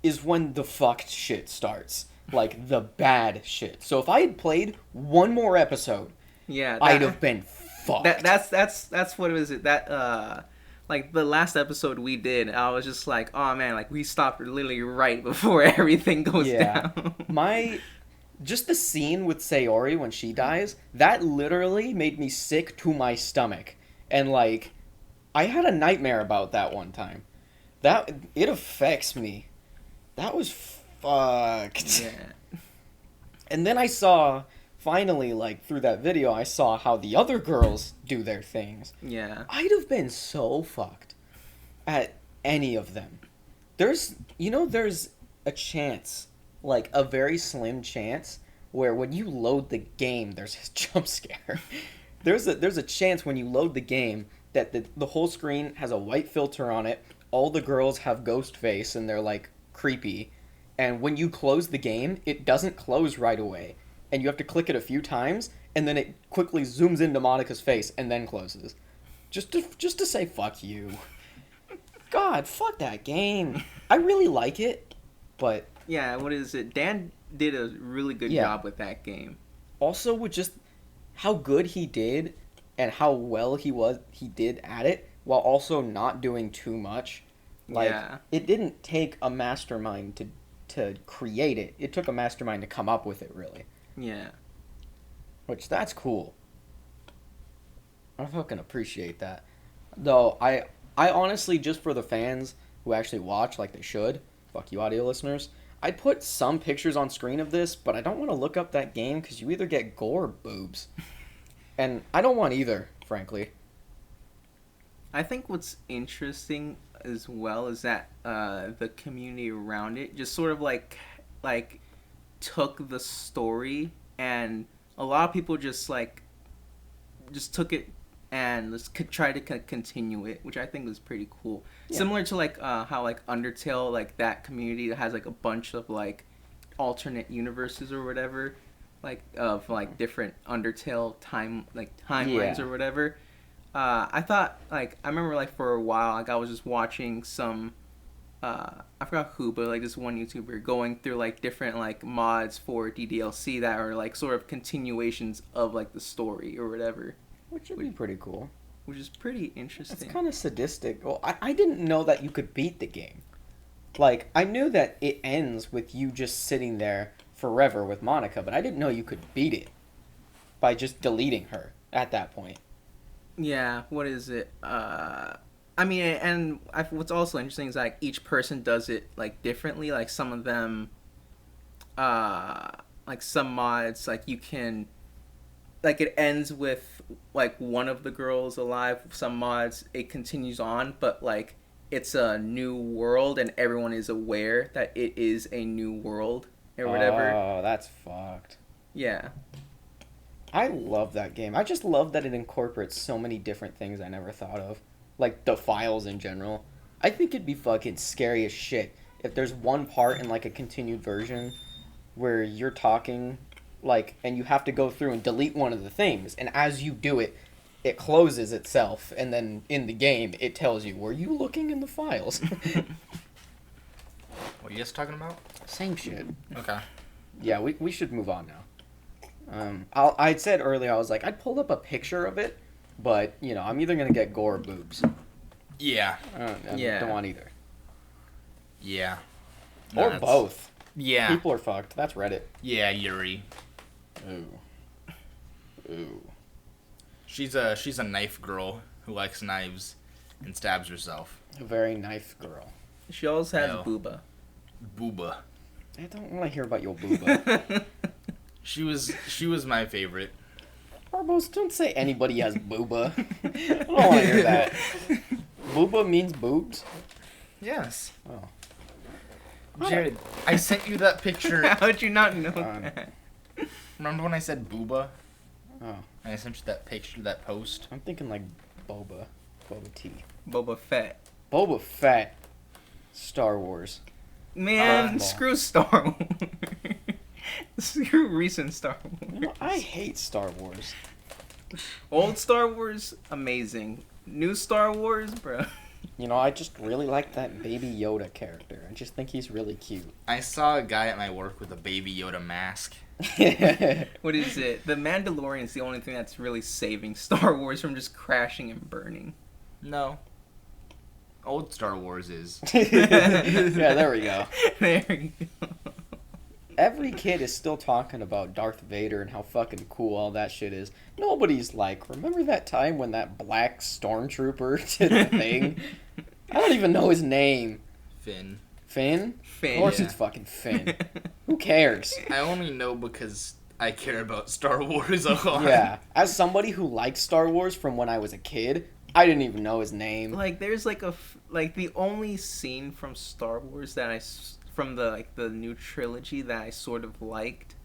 is when the fucked shit starts. Like, the bad shit. So if I had played one more episode, Yeah. I'd have been fucked. That's what it was. That like the last episode we did, I was just like, oh man, like we stopped literally right before everything goes down. Just the scene with Sayori when she dies, that literally made me sick to my stomach. And like, I had a nightmare about that one time. It affects me. That was fucked. Yeah. And then I saw, finally, like, through that video, I saw how the other girls do their things. Yeah. I'd have been so fucked at any of them. There's a chance, like, a very slim chance, where when you load the game, there's a jump scare. There's a chance when you load the game that the whole screen has a white filter on it, all the girls have ghost face, and they're, like, creepy. And when you close the game, it doesn't close right away. And you have to click it a few times, and then it quickly zooms into Monica's face and then closes. Just to say fuck you. God, fuck that game. I really like it, but Yeah. What is it? Dan did a really good Yeah. job with that game. also with just how good he did and how well he did at it, while also not doing too much. Like, Yeah. it didn't take a mastermind to create it. It took a mastermind to come up with it, really. Yeah. Which, that's cool. I fucking appreciate that. Though, I honestly, just for the fans who actually watch like they should, fuck you audio listeners, I'd put some pictures on screen of this, but I don't want to look up that game because you either get gore or boobs. And I don't want either, frankly. I think what's interesting as well is that the community around it just sort of like took the story, and a lot of people just took it and try to continue it, which I think was pretty cool. Yeah. Similar to like how like Undertale, like that community that has like a bunch of like alternate universes or whatever, like of like different Undertale timelines Yeah. or whatever. I thought like I remember like for a while like I was just watching some I forgot who, but like this one YouTuber going through like different like mods for DDLC that are like sort of continuations of like the story or whatever, Which would be pretty cool. which is pretty It's interesting. kind of sadistic. Well, I didn't know that you could beat the game. Like, I knew that it ends with you just sitting there forever with Monica, but I didn't know you could beat it by just deleting her at that point. Yeah, what is it? I mean, and what's also interesting is like each person does it like differently. Like some of them, like some mods, like you can, like it ends with like one of the girls alive. Some mods it continues on, but like it's a new world and everyone is aware that it is a new world or whatever. Oh, that's fucked. Yeah. I love that game. I just love that it incorporates so many different things I never thought of. Like, the files in general. I think it'd be fucking scary as shit if there's one part in, like, a continued version where you're talking, like, and you have to go through and delete one of the things, and as you do it, it closes itself, and then in the game, it tells you, were you looking in the files? What are you guys talking about? Same shit. Okay. Yeah, we should move on now. I'd said earlier, I was like, I'd pull up a picture of it, but, you know, I'm either going to get gore or boobs. Yeah. I Yeah. don't want either. Yeah. Or that's- both. Yeah. People are fucked. That's Reddit. Yeah, Yuri. Ooh. Ooh. She's a knife girl who likes knives and stabs herself. A very knife girl. She always has No. booba. Booba. I don't want to hear about your booba. She was my favorite. Barbos, don't say anybody has booba. I don't want to hear that. Booba means boobs? Yes. Oh. Jared, I sent you that picture. How would you not know Um, that? Remember when I said booba? Oh. And I sent you that picture, that post? I'm thinking like Boba. Boba Tea. Boba Fett. Boba Fett. Star Wars. Man, Oddball. screw Star Wars. Screw recent Star Wars. You know, I hate Star Wars. Old Star Wars, amazing. New Star Wars, bro. You know, I just really like that Baby Yoda character. I just think he's really cute. I saw a guy at my work with a Baby Yoda mask. What is it? The Mandalorian's the only thing that's really saving Star Wars from just crashing and burning. No. Old Star Wars is. Yeah, there we go. There you go. Every kid is still talking about Darth Vader and how fucking cool all that shit is. Nobody's like, remember that time when that black stormtrooper did the thing? I don't even know his name. Finn. Finn? Finn. Of course Yeah. it's fucking Finn. Who cares? I only know because I care about Star Wars a lot. Yeah. As somebody who liked Star Wars from when I was a kid, I didn't even know his name. Like, there's like the only scene from Star Wars that from the new trilogy that I sort of liked,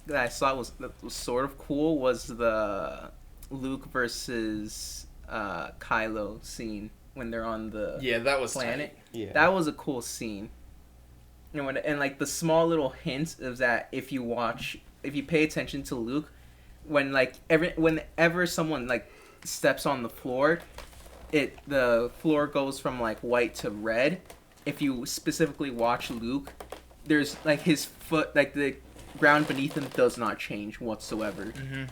that I saw that was sort of cool, was the Luke versus Kylo scene when they're on the Yeah, that was planet. Yeah. That was a cool scene. And like the small little hint is that if you pay attention to Luke, when like whenever someone like steps on the floor, the floor goes from like white to red. If you specifically watch Luke, there's like his foot, like the ground beneath him does not change whatsoever. Mm-hmm.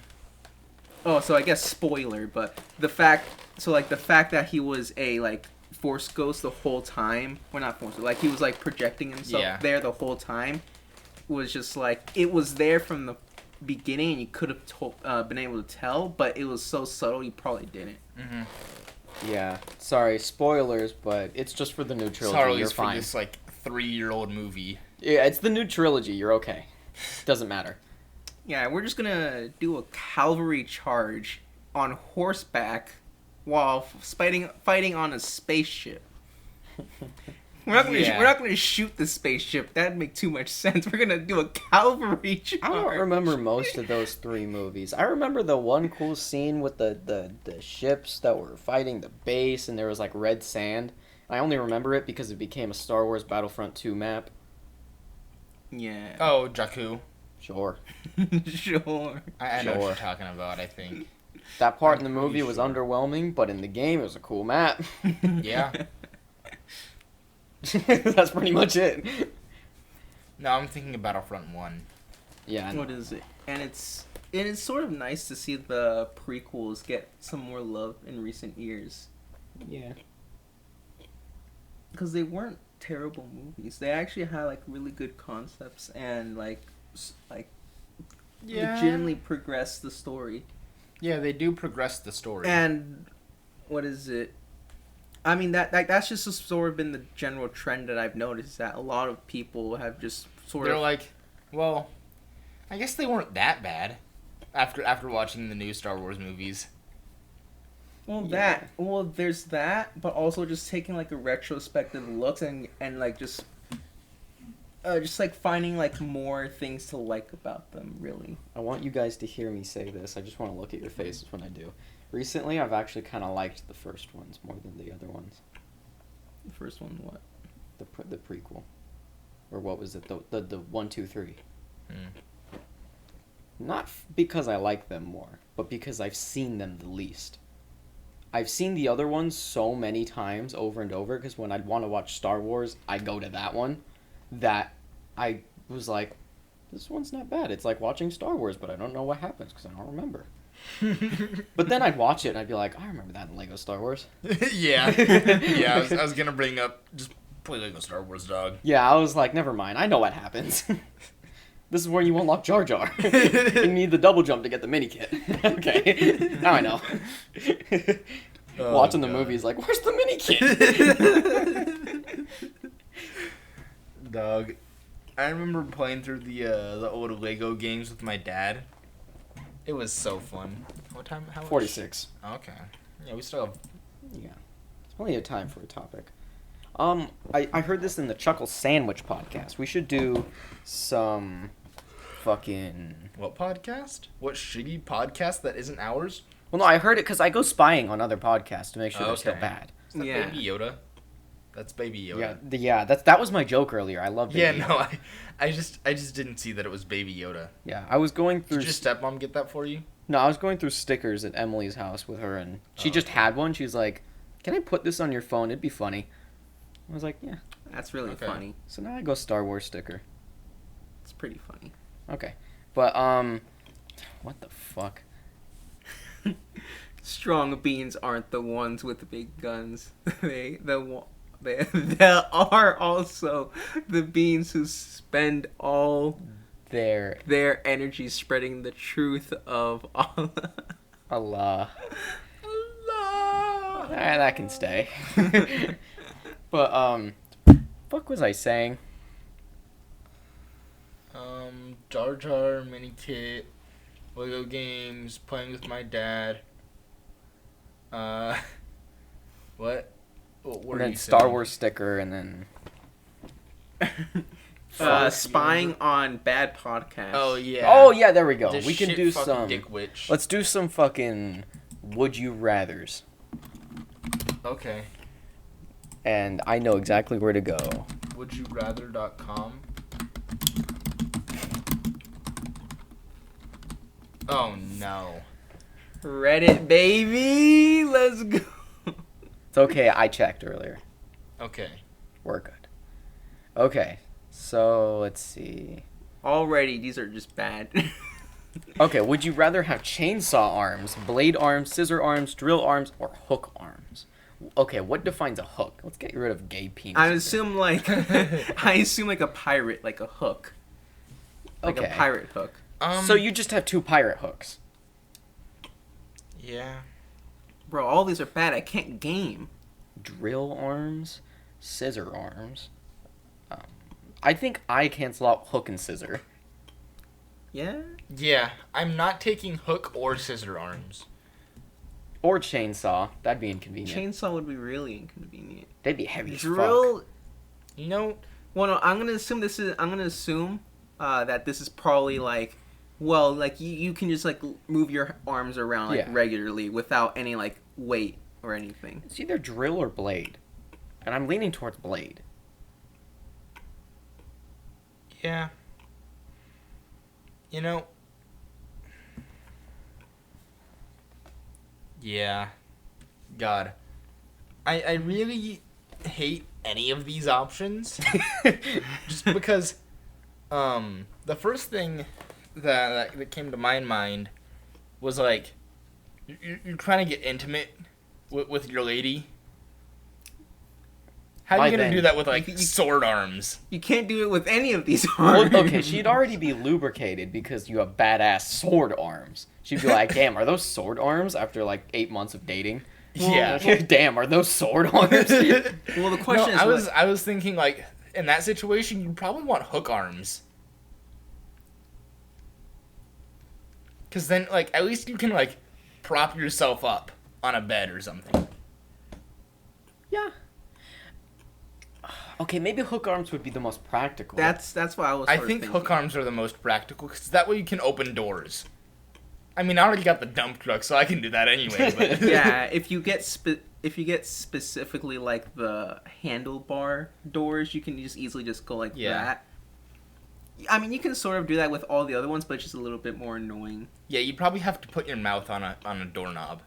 Oh, so I guess spoiler, but the fact that he was a like Force ghost the whole time, well, not Force, like he was like projecting himself there the whole time, was just like it was there from the beginning, and you could have been able to tell, but it was so subtle you probably didn't. Mm-hmm. Yeah. Sorry, spoilers, but it's just for the new trilogy. Sorry, You're for fine. this like 3-year-old movie. Yeah, it's the new trilogy. You're okay. Doesn't matter. Yeah, we're just gonna do a cavalry charge on horseback while fighting on a spaceship. We're not gonna Yeah. we're not gonna shoot the spaceship. That'd make too much sense. We're gonna do a cavalry charge. I don't remember most of those 3 movies. I remember the one cool scene with the ships that were fighting the base and there was like red sand. I only remember it because it became a Star Wars Battlefront 2 map. Yeah. Oh, Jakku. Sure. Sure. I know what Sure. you're talking about, I think. That part in I'm the movie pretty was sure. underwhelming, but in the game it was a cool map. Yeah. That's pretty much it. No, I'm thinking of Battlefront 1. Yeah. What is it? And it's sort of nice to see the prequels get some more love in recent years Yeah. because they weren't terrible movies. They actually had like really good concepts and like legitimately progressed the story. Yeah, they do progress the story. And what is it? I mean that's just sort of been the general trend that I've noticed, that a lot of people have just sort They're of like, well, I guess they weren't that bad after watching the new Star Wars movies. there's that, but also just taking like a retrospective looks and like just like finding like more things to like about them, really. I want you guys to hear me say this. I just want to look at your faces when I do. Recently, I've actually kind of liked the first ones more than the other ones. The first one, what? The prequel. Or what was it? The 1, 2, 3. Not because I like them more, but because I've seen them the least. I've seen the other ones so many times over and over, because when I'd want to watch Star Wars, I go to that one, that I was like, this one's not bad. It's like watching Star Wars, but I don't know what happens because I don't remember. But then I'd watch it and I'd be like, I remember that in Lego Star Wars. Yeah. Yeah, I was gonna bring up, just play Lego Star Wars, dog. Yeah, I was like, never mind. I know what happens. This is where you unlock Jar Jar. You need the double jump to get the mini kit. Okay, now I know. Oh, Watching the God. movies, like, where's the mini kit? Dog. I remember playing through the old Lego games with my dad. It was so fun. What time? How much? 46. Okay. Yeah, we still have. Yeah, it's plenty of time for a topic. I heard this in the Chuckle Sandwich podcast. We should do some fucking. What podcast? What shitty podcast that isn't ours? Well, no, I heard it because I go spying on other podcasts to make sure they're still Okay. bad. Is that Yeah. Baby Yoda? That's Baby Yoda. Yeah, that was my joke earlier. I love. Yeah, Baby no, Yoda. I just didn't see that it was Baby Yoda. Yeah, I was going through. Did your stepmom get that for you? No, I was going through stickers at Emily's house with her, and she just okay. had one. She's like, "Can I put this on your phone? It'd be funny." I was like, "Yeah." That's really Okay. funny. So now I go Star Wars sticker. It's pretty funny. Okay, but what the fuck? Strong beings aren't the ones with the big guns. They are also the beings who spend all There, their energy spreading the truth of Allah. Allah. Allah. That can stay. But fuck was I saying? Jar Jar, mini kit, Lego games, playing with my dad. What? What were And then you Star saying? Wars sticker, and then Spying on bad podcasts. Oh yeah. oh yeah, there we go. This We can shit do fucking some. Dick Witch. Let's do some fucking would you rather's, Okay. and I know exactly where to go. WouldYouRather.com. Oh no. Reddit, baby. Let's go. It's okay. I checked earlier. Okay. We're good. Okay, so let's see. Already, these are just bad. Okay, would you rather have chainsaw arms, blade arms, scissor arms, drill arms, or hook arms? Okay, what defines a hook? Let's get rid of gay penis. I assume like a pirate, like a hook, like Okay. a pirate hook. So you just have 2 pirate hooks. Yeah. Bro, all these are bad. I can't game. Drill arms, scissor arms. I think I cancel out hook and scissor. Yeah. Yeah. I'm not taking hook or scissor arms. Or chainsaw. That'd be inconvenient. Chainsaw would be really inconvenient. They'd be heavy as fuck. Drill You know, Well, no, I'm gonna assume that this is probably like, well, like you can just like move your arms around like Yeah. regularly without any like weight or anything. It's either drill or blade. And I'm leaning towards blade. yeah. You know. Yeah. God. I really hate any of these options. Just because the first thing that came to my mind was like you're trying to get intimate with your lady. How are By you gonna then- do that with like You- sword arms? You can't do it with any of these Well, arms. okay, she'd already be lubricated because you have badass sword arms. She'd be like, damn, are those sword arms after like 8 months of dating? Yeah. Damn, are those sword arms? Well, the question is, I was thinking like in that situation you'd probably want hook arms. Cause then like at least you can like prop yourself up on a bed or something. Yeah. Okay, maybe hook arms would be the most practical. that's why I was. I sort of think thinking. hook arms are the most practical because that way you can open doors. I mean, I already got the dump truck, so I can do that anyway. But Yeah, if you get specifically like the handlebar doors, you can just easily just go like Yeah. that. I mean, you can sort of do that with all the other ones, but it's just a little bit more annoying. yeah, you probably have to put your mouth on a doorknob.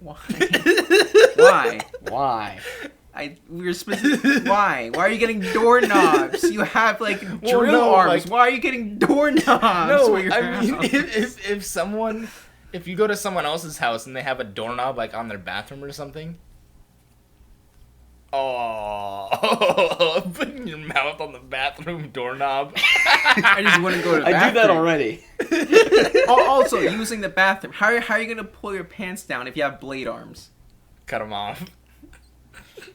Why? Why? Why? We're specific. Why? Why are you getting doorknobs? You have like Well, drill no, arms. like- Why are you getting doorknobs? No, for your I mean, house? if you go to someone else's house and they have a doorknob like on their bathroom or something. Oh, putting your mouth on the bathroom doorknob. I just wouldn't go to the I do that bathroom. already. Also, using the bathroom. How are you gonna pull your pants down if you have blade arms? Cut them off.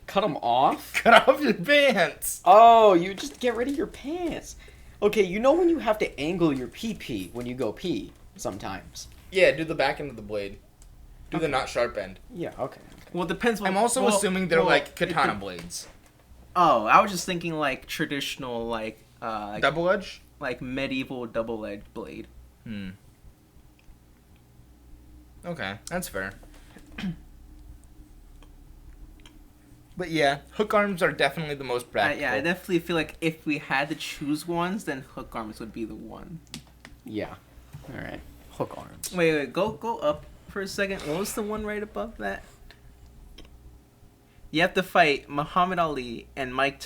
Cut them off? Cut off your pants. Oh, you just get rid of your pants. Okay, you know when you have to angle your pee-pee when you go pee sometimes. Yeah, do the back end of the blade. Do the not sharp end. Yeah, okay. Well, it depends. I'm also assuming they're like it katana could- blades. Oh, I was just thinking like traditional, like Double edge? like medieval double-edged blade. Hmm. Okay, that's fair. But yeah, hook arms are definitely the most practical. Yeah, I definitely feel like if we had to choose ones, then hook arms would be the one. Yeah. Alright. Hook arms. Wait, go up for a second. What was the one right above that? You have to fight Muhammad Ali and Mike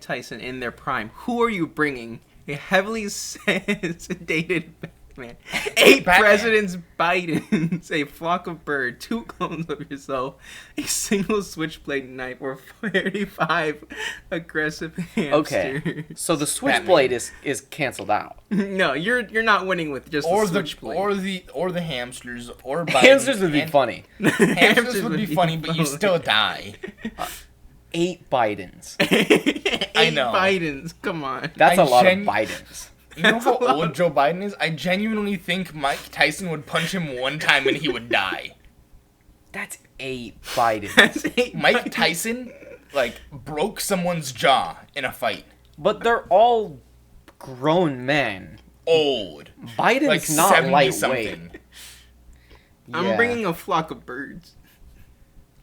Tyson in their prime. Who are you bringing? A heavily sedated Batman, 8 Batman. presidents Bidens, a flock of birds, 2 clones of yourself, a single switchblade knife, or 35 aggressive hamsters. Okay. So the switchblade is canceled out. No, you're not winning with just or the the switchblade. or the hamsters or Biden. Hamsters would be And- funny. Hamsters would be funny, but you still die. 8 Bidens. I know. Bidens, come on. That's I a lot gen- of Bidens. You know That's how a lot. old Joe Biden is? I genuinely think Mike Tyson would punch him one time and he would die. That's 8 Bidens. That's 8 Mike Bidens. Tyson, like, broke someone's jaw in a fight. But they're all grown men. Old. Biden's Like not 70 lightweight. something. I'm Yeah. bringing a flock of birds.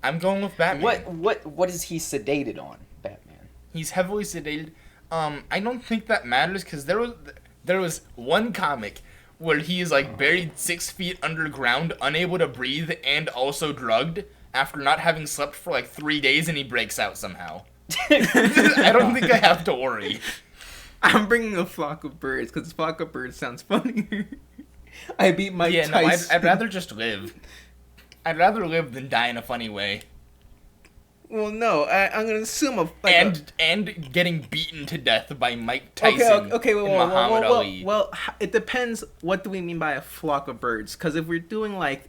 I'm going with Batman. What is he sedated on, Batman? He's heavily sedated. I don't think that matters because there was one comic where he is like buried 6 feet underground, unable to breathe, and also drugged after not having slept for like 3 days, and he breaks out somehow. I don't think I have to worry. I'm bringing a flock of birds because flock of birds sounds funnier. I beat Mike Yeah, no, Tyson. I'd rather just live. I'd rather live than die in a funny way. Well, no, I'm gonna assume And getting beaten to death by Mike Tyson Okay, and Muhammad Ali. well, it depends. What do we mean by a flock of birds? Because if we're doing like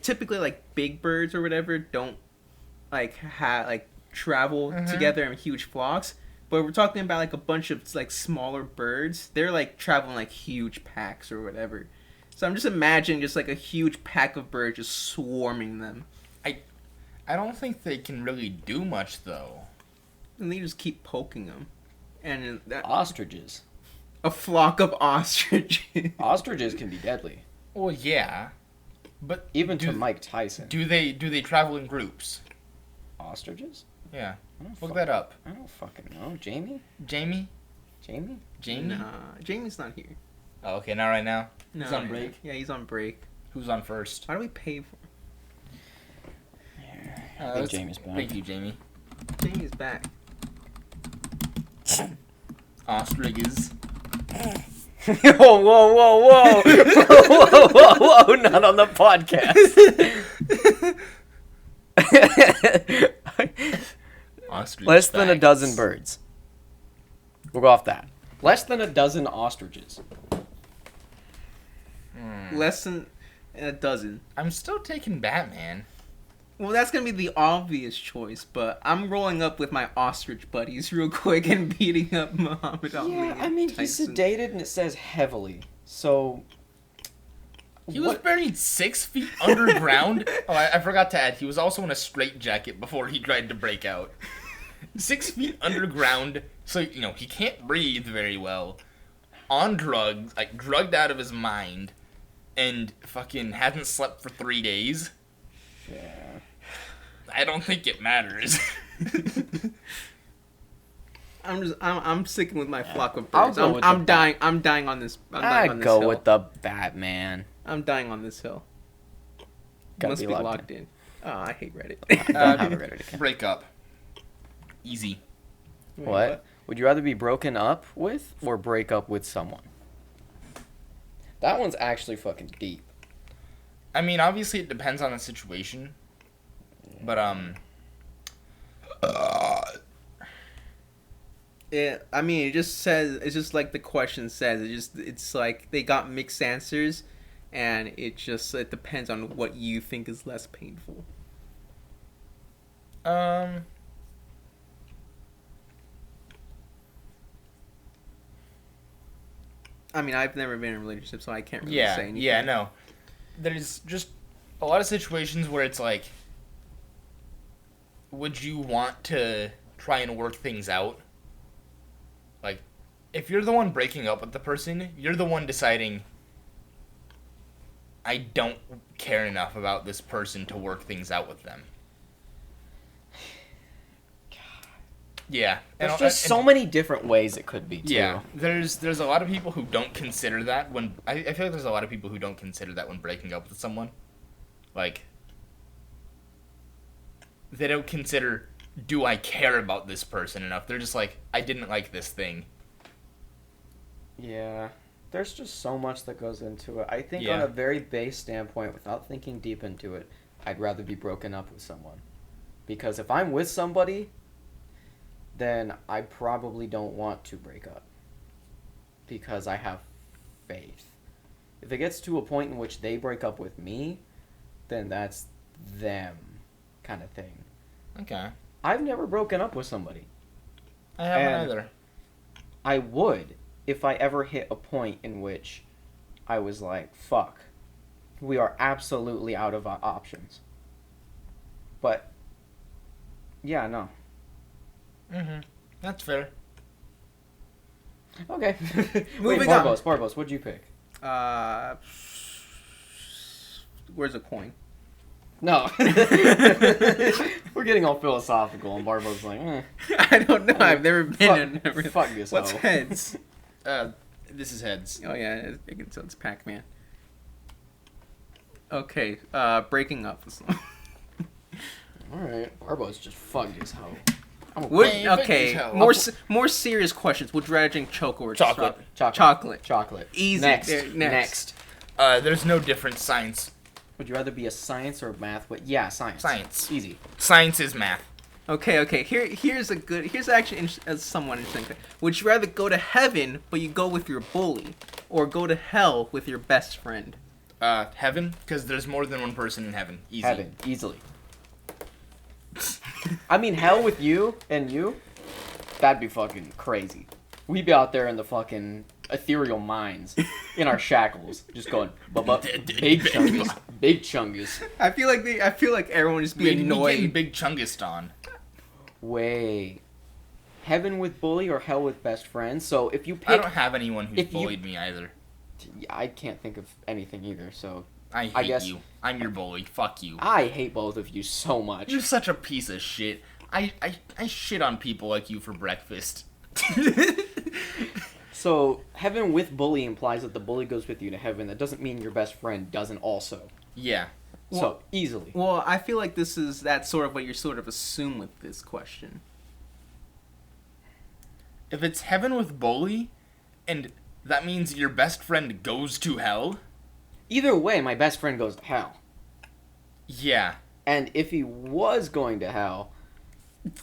typically like big birds or whatever don't like travel together in huge flocks. But we're talking about like a bunch of like smaller birds. They're like traveling like huge packs or whatever. So I'm just imagining just like a huge pack of birds just swarming them. I don't think they can really do much though. And they just keep poking them. And Ostriches. a flock of ostriches. Ostriches can be deadly. Well, yeah, but Even to do, Mike Tyson. do they travel in groups? Ostriches? Yeah, I don't, look that up. I don't fucking know. Jamie? Jamie? Jamie? Jamie? Nah, Jamie's not here. Oh, okay, not right now. No, He's on break. Yeah, he's on break. Who's on first? Why do we pay for I think Jamie's back. Thank you, Jamie. Jamie's back. Ostriches. Whoa, whoa, whoa, whoa. Whoa, whoa, whoa. Not on the podcast. Ostrich Less than a facts. dozen birds. We'll go off that. Less than a dozen ostriches. Less than a dozen. I'm still taking Batman. Well, that's gonna be the obvious choice, but I'm rolling up with my ostrich buddies real quick and beating up Muhammad Ali. Yeah, I mean, he's Tyson. sedated and it says heavily. So. He was buried 6 feet underground. Oh, I forgot to add, he was also in a straitjacket before he tried to break out. 6 feet underground, so, you know, he can't breathe very well. On drugs, like, drugged out of his mind, and fucking hasn't slept for 3 days. Yeah. I don't think it matters. I'm sticking with my flock of I'll birds. go with I'm the- dying. I'm dying on this. I'm dying I on this go hill. with the Batman. I'm dying on this hill. Gotta Must be be locked locked in. Oh, I hate Reddit. Don't have a Reddit account. Break up. Easy. Wait, What? Would you rather be broken up with or break up with someone? That one's actually fucking deep. I mean, obviously it depends on the situation. But, I mean, it just says. It's just like the question says. It's like they got mixed answers, and it depends on what you think is less painful. I mean, I've never been in a relationship, so I can't really say anything. Yeah, no. There's just a lot of situations where it's like, would you want to try and work things out? Like, if you're the one breaking up with the person, you're the one deciding, I don't care enough about this person to work things out with them. Yeah. There's just so many different ways it could be, too. Yeah, there's a lot of people who don't consider that when I feel like there's a lot of people who don't consider that when breaking up with someone. Like, they don't consider, do I care about this person enough? They're just like, I didn't like this thing. Yeah. There's just so much that goes into it. I think Yeah. on a very base standpoint, without thinking deep into it, I'd rather be broken up with someone. Because if I'm with somebody, then I probably don't want to break up. Because I have faith. If it gets to a point in which they break up with me, then that's them kind of thing. Okay. I've never broken up with somebody. I haven't And- either. I would if I ever hit a point in which I was like, fuck, we are absolutely out of options. But, yeah, no. Mm-hmm. That's fair. Okay. Moving Wait, on. Barbos, what'd you pick? Where's the coin? No. We're getting all philosophical, and Barbos like, I don't know. I've never been in. fuck this What's hoe. heads? This is heads. Oh yeah, so it's Pac-Man. Okay, breaking up. Alright, Barbos just fucked his hoe. Okay, more serious questions. Would you rather drink chocolate or Chocolate. Chocolate. Easy. Next. There, next. There's no difference. Science. Would you rather be a science or math? Yeah, science. Science. Easy. Science is math. Okay. Here's actually a somewhat interesting thing. Would you rather go to heaven, but you go with your bully, or go to hell with your best friend? Heaven, because there's more than one person in heaven. Easy. Heaven, easily. I mean, hell with you and you, that'd be fucking crazy. We'd be out there in the fucking ethereal mines, in our shackles, just going, big chungus, big chungus. I feel like everyone would just be We'd be getting annoyed. Big Chungus on. Wait. heaven with bully or hell with best friend. So if you I pick, don't have anyone who's if you- bullied me either. I can't think of anything either. So I hate guess- you. I'm your bully. Fuck you. I hate both of you so much. You're such a piece of shit. I shit on people like you for breakfast. So heaven with bully implies that the bully goes with you to heaven. That doesn't mean your best friend doesn't also. Yeah. So easily. Well, I feel like that's sort of what you're sort of assume with this question. If it's heaven with bully, and that means your best friend goes to hell, Either way, my best friend goes to hell. yeah. And if he was going to hell,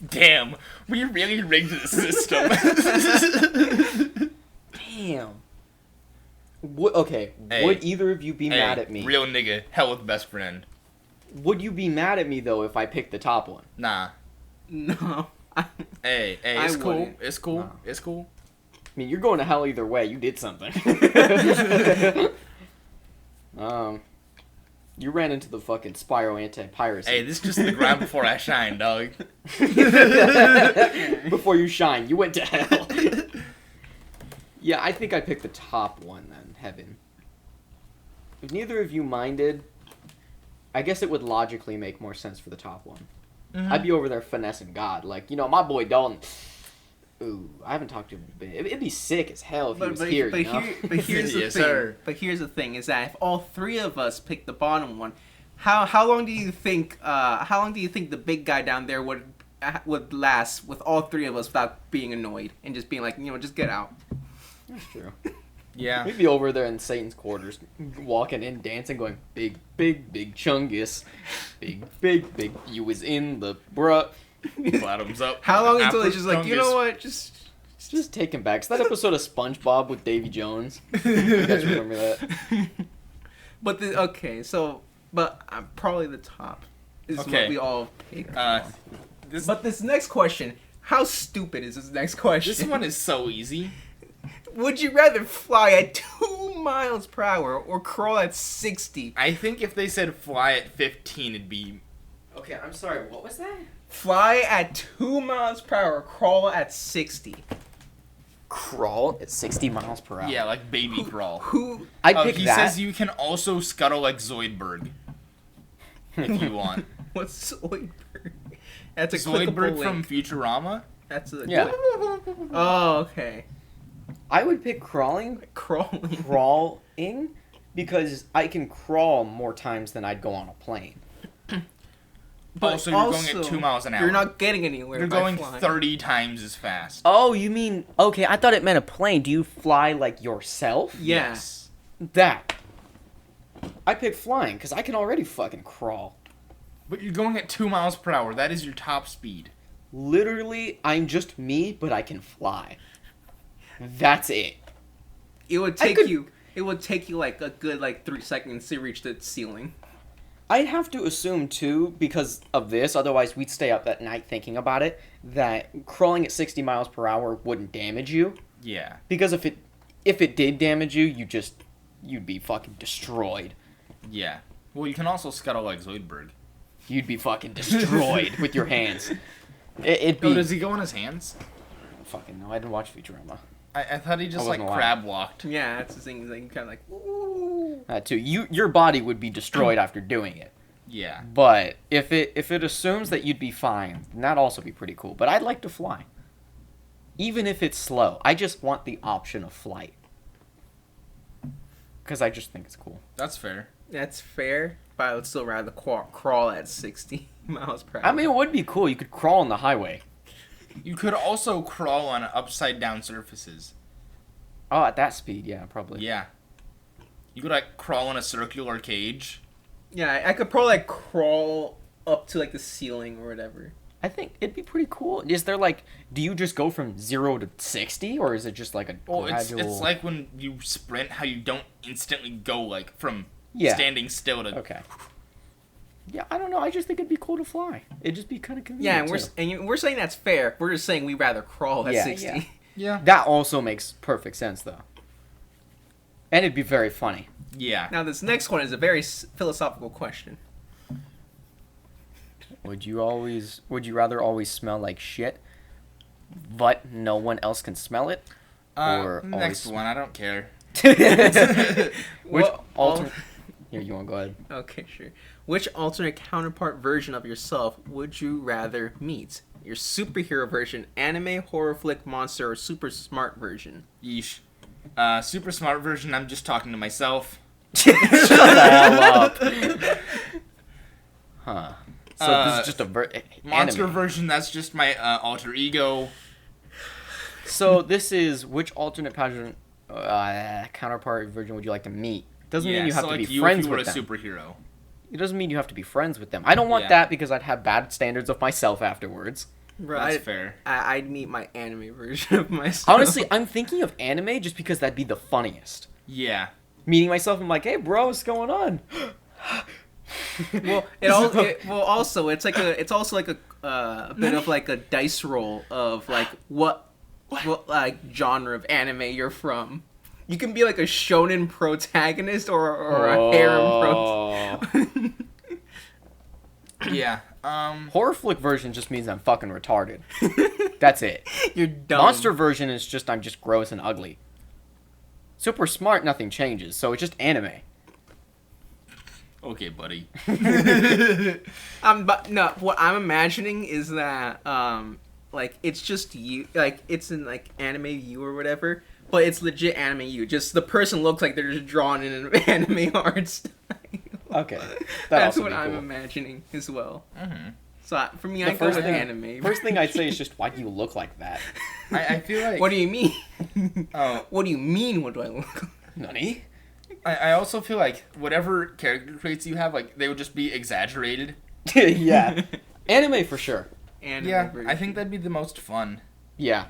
Damn, we really rigged the system. damn. Okay, Hey, would either of you be mad at me? Real nigga, hell with best friend. Would you be mad at me though if I picked the top one? Nah. No. Hey, I it's cool. wouldn't. It's cool. No. It's cool. I mean, you're going to hell either way. You did something. You ran into the fucking Spyro anti-piracy. Hey, this is just the ground before I shine, dog. Before you shine, you went to hell. Yeah, I think I picked the top one then, heaven. If neither of you minded, I guess it would logically make more sense for the top one. Mhm. I'd be over there finessing God, like, my boy Dalton. Ooh, I haven't talked to him in a bit. It'd be sick as hell if he was here. You know? But here's the Yes, thing. sir. But here's the thing: is that if all three of us pick the bottom one, how long do you think? How long do you think the big guy down there would last with all three of us without being annoyed and just being like, just get out? That's true. Yeah. We'd be over there in Satan's quarters, walking in, dancing, going, big, big, big Chungus. Big, big, big. You was in the bruh. Bottoms up. How long until Afro it's just like, you know what? Just taking back. It's that episode of SpongeBob with Davy Jones. You guys remember that? But probably the top is Okay. what we all pick. This But this next question, how stupid is this next question? this one is so easy. Would you rather fly at 2 miles per hour or crawl at 60? I think if they said fly at 15, it'd be Okay, I'm sorry. What was that? Fly at 2 miles per hour, crawl at 60. Crawl at 60 miles per hour. yeah, like baby crawl. Who? I'd Oh, pick he that. says you can also scuttle like Zoidberg if you want. What's Zoidberg? That's a Zoidberg clickable from link. Futurama. That's a Yeah. Oh, okay. I would pick crawling. Crawling. Because I can crawl more times than I'd go on a plane. But Also, you're going at 2 miles an hour. You're not getting anywhere. You're by going flying. 30 times as fast. Oh, you mean... Okay, I thought it meant a plane. Do you fly, like, yourself? Yeah. Yes. That. I pick flying, because I can already fucking crawl. But you're going at 2 miles per hour. That is your top speed. Literally, I'm just me, but I can fly. That's it. It would I take could- you. It would take you like a good 3 seconds to reach the ceiling. I'd have to assume, too, because of this, otherwise we'd stay up at night thinking about it, that crawling at 60 miles per hour wouldn't damage you. Yeah. Because if it did damage you, you'd be fucking destroyed. Yeah. Well, you can also scuttle like Zoidberg. You'd be fucking destroyed with your hands. It'd be... Oh, does he go on his hands? Fucking no, I didn't watch Futurama. I thought he just I like wasn't alive. crab walked. Yeah, that's the thing. Like kind of like. Ooh. Too. Your body would be destroyed after doing it. Yeah. But if it assumes that you'd be fine, then that'd also be pretty cool. But I'd like to fly. Even if it's slow. I just want the option of flight. Because I just think it's cool. That's fair. That's fair, but I would still rather crawl at 60 miles per hour. I mean, it would be cool. You could crawl on the highway. You could also crawl on upside down surfaces. Oh, at that speed, yeah, probably. Yeah. You could like crawl in a circular cage. yeah, I could probably crawl up to the ceiling or whatever. I think it'd be pretty cool. Is there do you just go from 0 to 60, or is it just like a Well, gradual... it's like when you sprint, how you don't instantly go from Yeah. standing still to. Okay. Yeah, I don't know. I just think it'd be cool to fly. It'd just be kind of Yeah, convenient. and we're saying that's fair. We're just saying we'd rather crawl at Yeah, 60. yeah. Yeah. That also makes perfect sense, though. And it'd be very funny. Yeah. Now this next one is a very philosophical question. Would you rather always smell like shit but no one else can smell it? Or Next always- one, I don't care. Which Well, alternate? Here, you want to go ahead? Okay, sure. Which alternate counterpart version of yourself would you rather meet? Your superhero version, anime, horror flick, monster, or super smart version? Yeesh. Super smart version, I'm just talking to myself. Shut the hell up. Huh. So this is just a Monster anime. version, that's just my alter ego. So this is which alternate counterpart version would you like to meet? Doesn't mean you have to be friends if you were with a them. superhero. It doesn't mean you have to be friends with them. I don't want Yeah. that because I'd have bad standards of myself afterwards. That's fair. I'd meet my anime version of myself. Honestly, I'm thinking of anime just because that'd be the funniest. Yeah. Meeting myself, I'm like, hey, bro, what's going on? well, it's also like a bit of like a dice roll of like what like genre of anime you're from. You can be like a shonen protagonist or a harem Yeah. Horror flick version just means I'm fucking retarded. That's it. You're dumb. Monster version is just I'm just gross and ugly. Super smart, nothing changes, so it's just anime. Okay, buddy. But no, what I'm imagining is that like it's just you, like it's in like anime you or whatever, but it's legit anime you. Just the person looks like they're just drawn in an anime art style. Okay, That's also what be I'm cool. imagining as well. Mm-hmm. So for me, The I go first with thing- anime. First thing I'd say is just, why do you look like that? I feel like... What do you mean? Oh, What do you mean? What do I look like? Nani? I also feel like whatever character traits you have, like, they would just be exaggerated. Yeah. Anime for sure. Anime Yeah, version. I think that'd be the most fun. Yeah.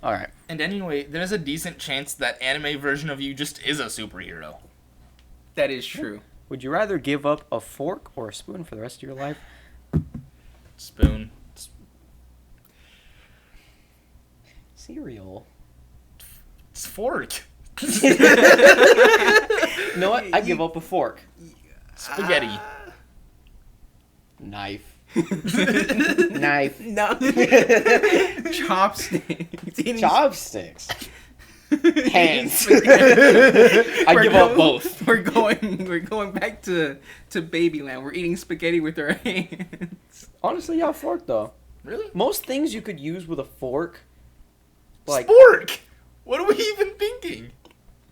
Alright. And anyway, there's a decent chance that anime version of you just is a superhero. that is true. Would you rather give up a fork or a spoon for the rest of your life? Spoon. Cereal. It's fork. You know what? I give up a fork. Spaghetti. Knife. Knife. No. Chopsticks. Eating Chopsticks. Hands. spaghetti. I We're give up go- both. We're going back to Babyland. We're eating spaghetti with our hands. Honestly, yeah, fork though. Really? Most things you could use with a fork. Like, Spork! What are we even thinking?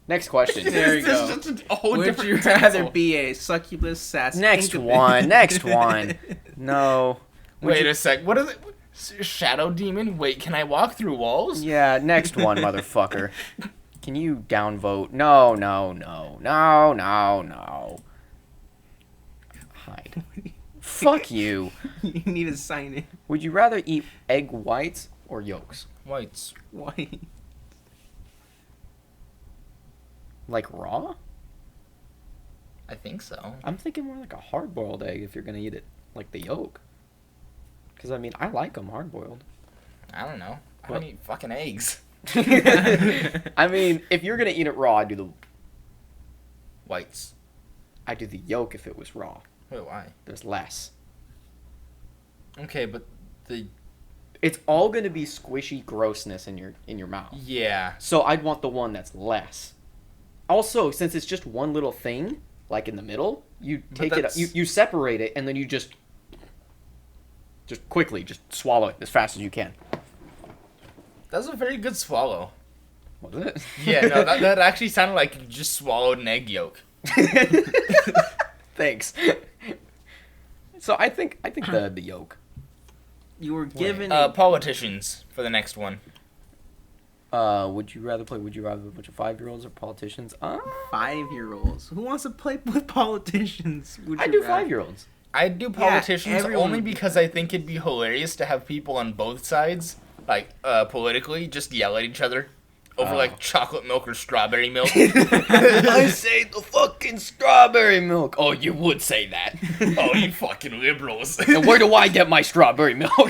next question. There you This is go. just a whole Would different you rather example. be a succubus, sass? Next incubus? one. Next one. No. Would Wait you- a sec. What is it? Shadow demon? Wait, can I walk through walls? Yeah, next one, motherfucker. Can you downvote? No, no, no, no, no, no. Hide. Fuck you. You need to sign in. Would you rather eat egg whites or yolks? Whites. Why? Like raw? I think so. I'm thinking more like a hard-boiled egg if you're gonna eat it like the yolk. Because I mean, I like them hard-boiled. I don't know. I What? don't eat fucking eggs. I mean, if you're gonna eat it raw, I'd do Whites. the yolk if it was raw. Wait, why? There's less. Okay, but the... It's all gonna be squishy grossness in your mouth. Yeah. So I'd want the one that's less. Also, since it's just one little thing, like in the middle, you But take it, that's- you separate it, and then you just quickly just swallow it as fast as you can. That was a very good swallow. Was it? Yeah, no, that actually sounded like you just swallowed an egg yolk. Thanks. So I think the yolk. You were given Politicians for the next one. Would you rather play Would You Rather with a bunch of 5-year-olds or politicians? 5-year-olds. Who wants to play with politicians? Would I you do rather? 5-year-olds. I'd do politicians everyone only would do because I think it'd be hilarious to have people on both sides, like, politically, just yell at each other over, Oh. like, chocolate milk or strawberry milk. I say the fucking strawberry milk. Oh, you would say that. Oh, you fucking liberals. And where do I get my strawberry milk?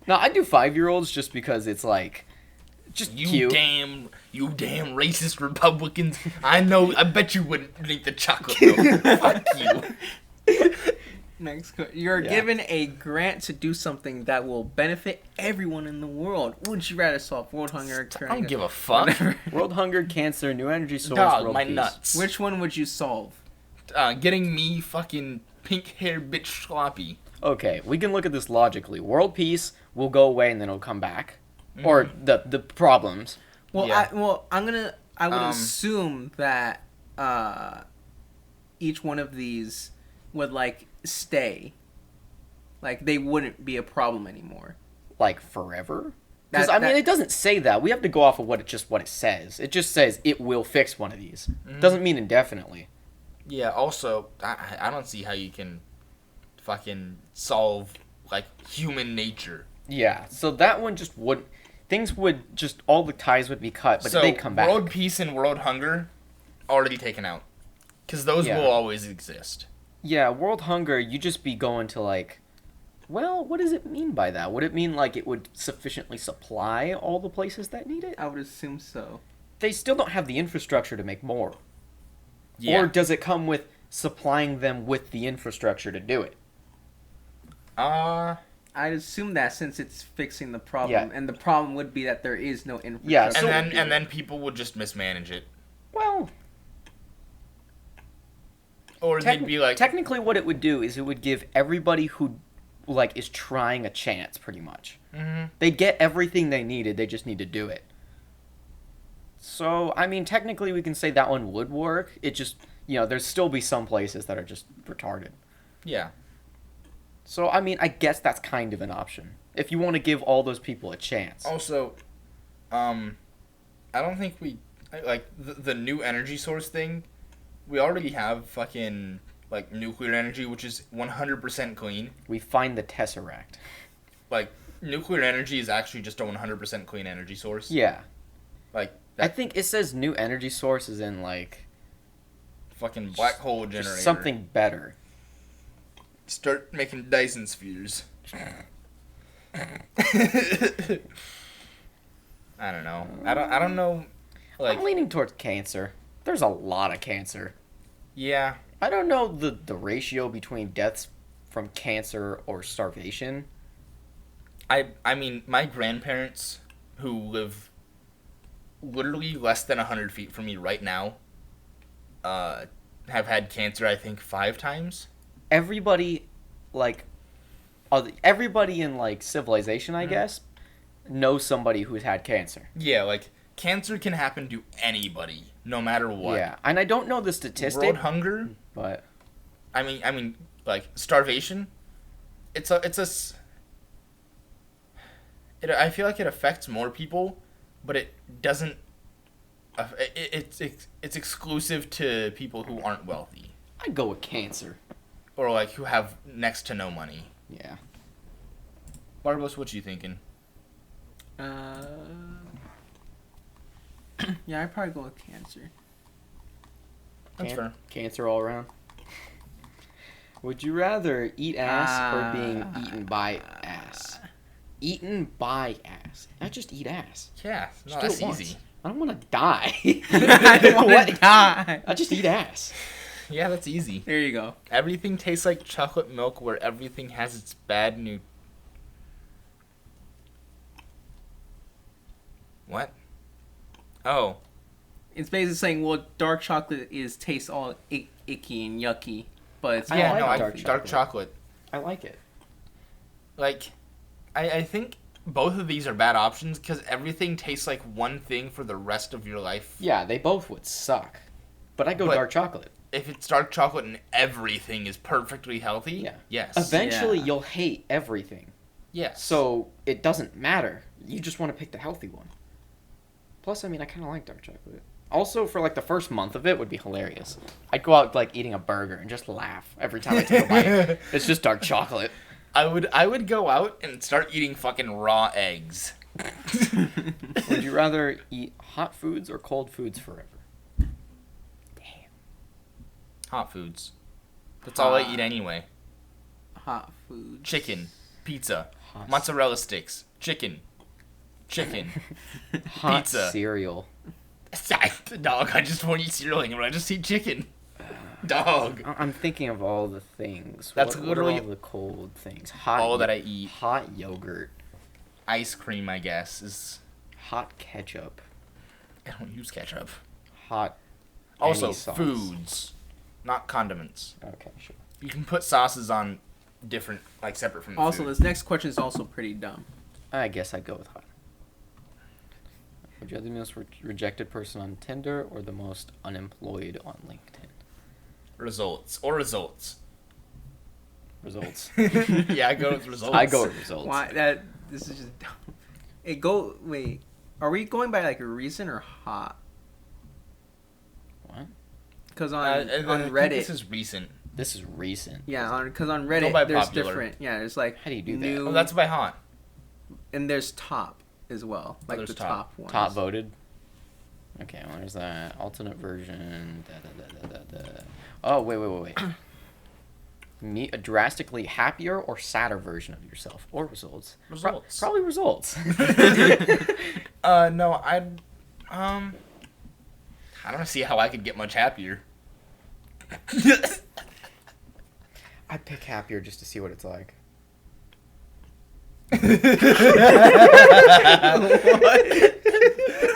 No, I do 5-year-olds just because it's like, just You cute. damn racist Republicans. I bet you wouldn't drink the chocolate milk. Fuck you. You're Yeah. given a grant to do something that will benefit everyone in the world. Would you rather solve world hunger? I don't give a fuck. whatever? World hunger, cancer, new energy source, Dog, world my peace. nuts. Which one would you solve? Getting me fucking pink hair bitch sloppy. Okay, we can look at this logically. World peace will go away and then it'll come back. Or the problems. Well, Yeah. I would Um, assume that each one of these would like stay. Like they wouldn't be a problem anymore. Like forever? Because That- I mean, that- it doesn't say that. We have to go off of what it says. It just says it will fix one of these. Doesn't mean indefinitely. Yeah, also, I don't see how you can fucking solve, like, human nature. Yeah. So that one just wouldn't. Things would just all the ties would be cut, but so, they'd come back. world peace and world hunger, already taken out. Because those Yeah. will always exist. Yeah, world hunger. You just be going to like. Well, what does it mean by that? Would it mean like it would sufficiently supply all the places that need it? I would assume so. They still don't have the infrastructure to make more. Yeah. Or does it come with supplying them with the infrastructure to do it? I'd assume that since it's fixing the problem, Yeah. and the problem would be that there is no infrastructure. Yeah, and so- then people would just mismanage it. Well, Or they'd be like, technically what it would do is it would give everybody who like is trying a chance pretty much. Mhm. They get everything they needed, they just need to do it. So, I mean, technically we can say that one would work. It just, there'd still be some places that are just retarded. yeah. So, I mean, I guess that's kind of an option. If you want to give all those people a chance. Also, I don't think like, the new energy source thing, we already have fucking, like, nuclear energy, which is 100% clean. We find the Tesseract. Like, nuclear energy is actually just a 100% clean energy source. Yeah. Like, I that think it says new energy source is in, like, fucking black hole just generator. something better. Start making Dyson spheres. I don't know. I don't know. Like, I'm leaning towards cancer. There's a lot of cancer. yeah. I don't know the ratio between deaths from cancer or starvation. I mean, my grandparents, who live literally less than 100 feet from me right now, have had cancer, I think, 5 times. Everybody, like, everybody in, like, civilization, I guess, knows somebody who's had cancer. Yeah, like, cancer can happen to anybody, no matter what. Yeah, and I don't know the statistic, World hunger, but I mean, like, starvation, I feel like it affects more people, but it doesn't, it's exclusive to people who aren't wealthy. I'd go with cancer. Or, like, who have next to no money. Yeah. Barbaros, what you thinking? Yeah, I'd probably go with cancer. That's fair. Cancer all around. Would you rather eat ass or being eaten by ass? Eaten by ass. Not just eat ass. Yeah, Just no, do that's it once. easy. I don't want to die. I don't want What? to die. I just eat ass. Yeah, that's easy. There you go. Everything tastes like chocolate milk where everything has its bad new... What? Oh. It's basically saying, well, dark chocolate tastes all icky and yucky, but it's Yeah, like no, dark dark chocolate. I like it. Like, I think both of these are bad options because everything tastes like one thing for the rest of your life. Yeah, they both would suck. But I go But- dark chocolate. If it's dark chocolate and everything is perfectly healthy, Yeah. yes. Eventually, Yeah. you'll hate everything. Yes. So it doesn't matter. You just want to pick the healthy one. Plus, I mean, I kind of like dark chocolate. Also, for like the first month of it would be hilarious. I'd go out like eating a burger and just laugh every time I take a bite. It's just dark chocolate. I would go out and start eating fucking raw eggs. Would you rather eat hot foods or cold foods forever? Hot foods. That's all I eat anyway. hot food. Chicken, pizza, Hot, mozzarella sticks, chicken, hot pizza. cereal. Dog, I just won't eat cereal anymore. I just eat chicken. Dog. I'm thinking of all the things. That's what literally are all the cold things. Hot all that I eat. Hot yogurt, Ice cream, I guess, is... hot ketchup, I don't use ketchup. hot. Also, any sauce. foods, not condiments. Okay, sure. You can put sauces on different, like, separate from the Also, food. this next question is also pretty dumb. I guess I'd go with hot. Would you rather be the most rejected person on Tinder or the most unemployed on LinkedIn? Results. Results. Yeah, I go with results. I go with results. Why this is just dumb. Wait. Are we going by like recent or hot? What? Because I on think Reddit, This is recent. This is recent. yeah, because on by Reddit there's popular. different. Yeah, there's like How do you do that? new, Oh, that's by hot. and there's top as well, like there's the top. top ones. Top voted. Okay, well, there's that alternate version. Oh, wait. Meet a drastically happier or sadder version of yourself, or results. Results. Probably results. No, I don't see how I could get much happier. I'd pick happier just to see what it's like.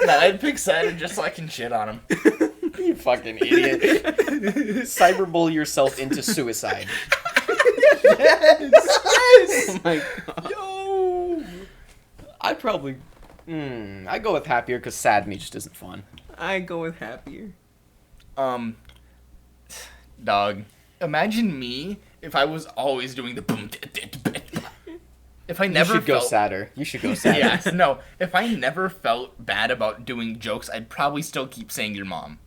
Nah, I'd pick sadder just so I can shit on him. You fucking idiot. Cyberbully yourself into suicide. Oh my god. Yo. I'd probably... I'd go with happier because sad me just isn't fun. I go with happier. Dog. Imagine me if I was always doing the boom. If I never you should go felt sadder. You should go sadder. Yeah, no. If I never felt bad about doing jokes, I'd probably still keep saying your mom.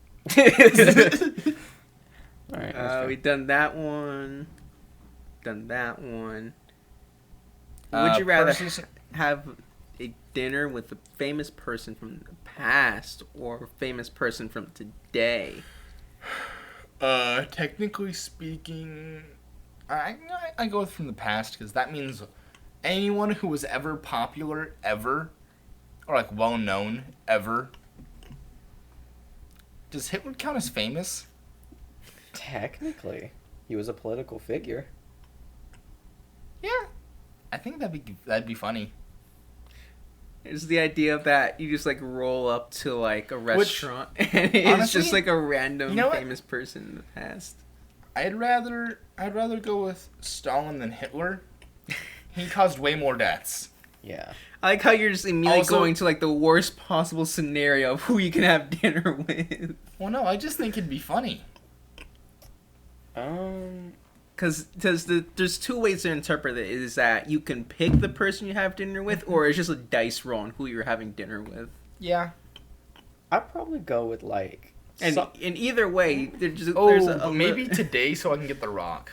Alright, We done that one. Done that one. Would Uh, you rather versus- have a dinner with a famous person from the past or a famous person from today? Technically speaking, I go with from the past because that means anyone who was ever popular ever, or like well known ever. Does Hitler count as famous? Technically, he was a political figure. Yeah, I think that'd be funny. It's the idea that you just like roll up to like a restaurant and it's honestly, just like a random you know what? famous person in the past. I'd rather go with Stalin than Hitler. He caused way more deaths. Yeah. I like how you're just immediately Also- going to like the worst possible scenario of who you can have dinner with. Well, no, I just think it'd be funny. Because there's two ways to interpret it. Is that you can pick the person you have dinner with, or it's just a dice roll on who you're having dinner with. Yeah. I'd probably go with like. And in either way, there's Maybe today so I can get The Rock.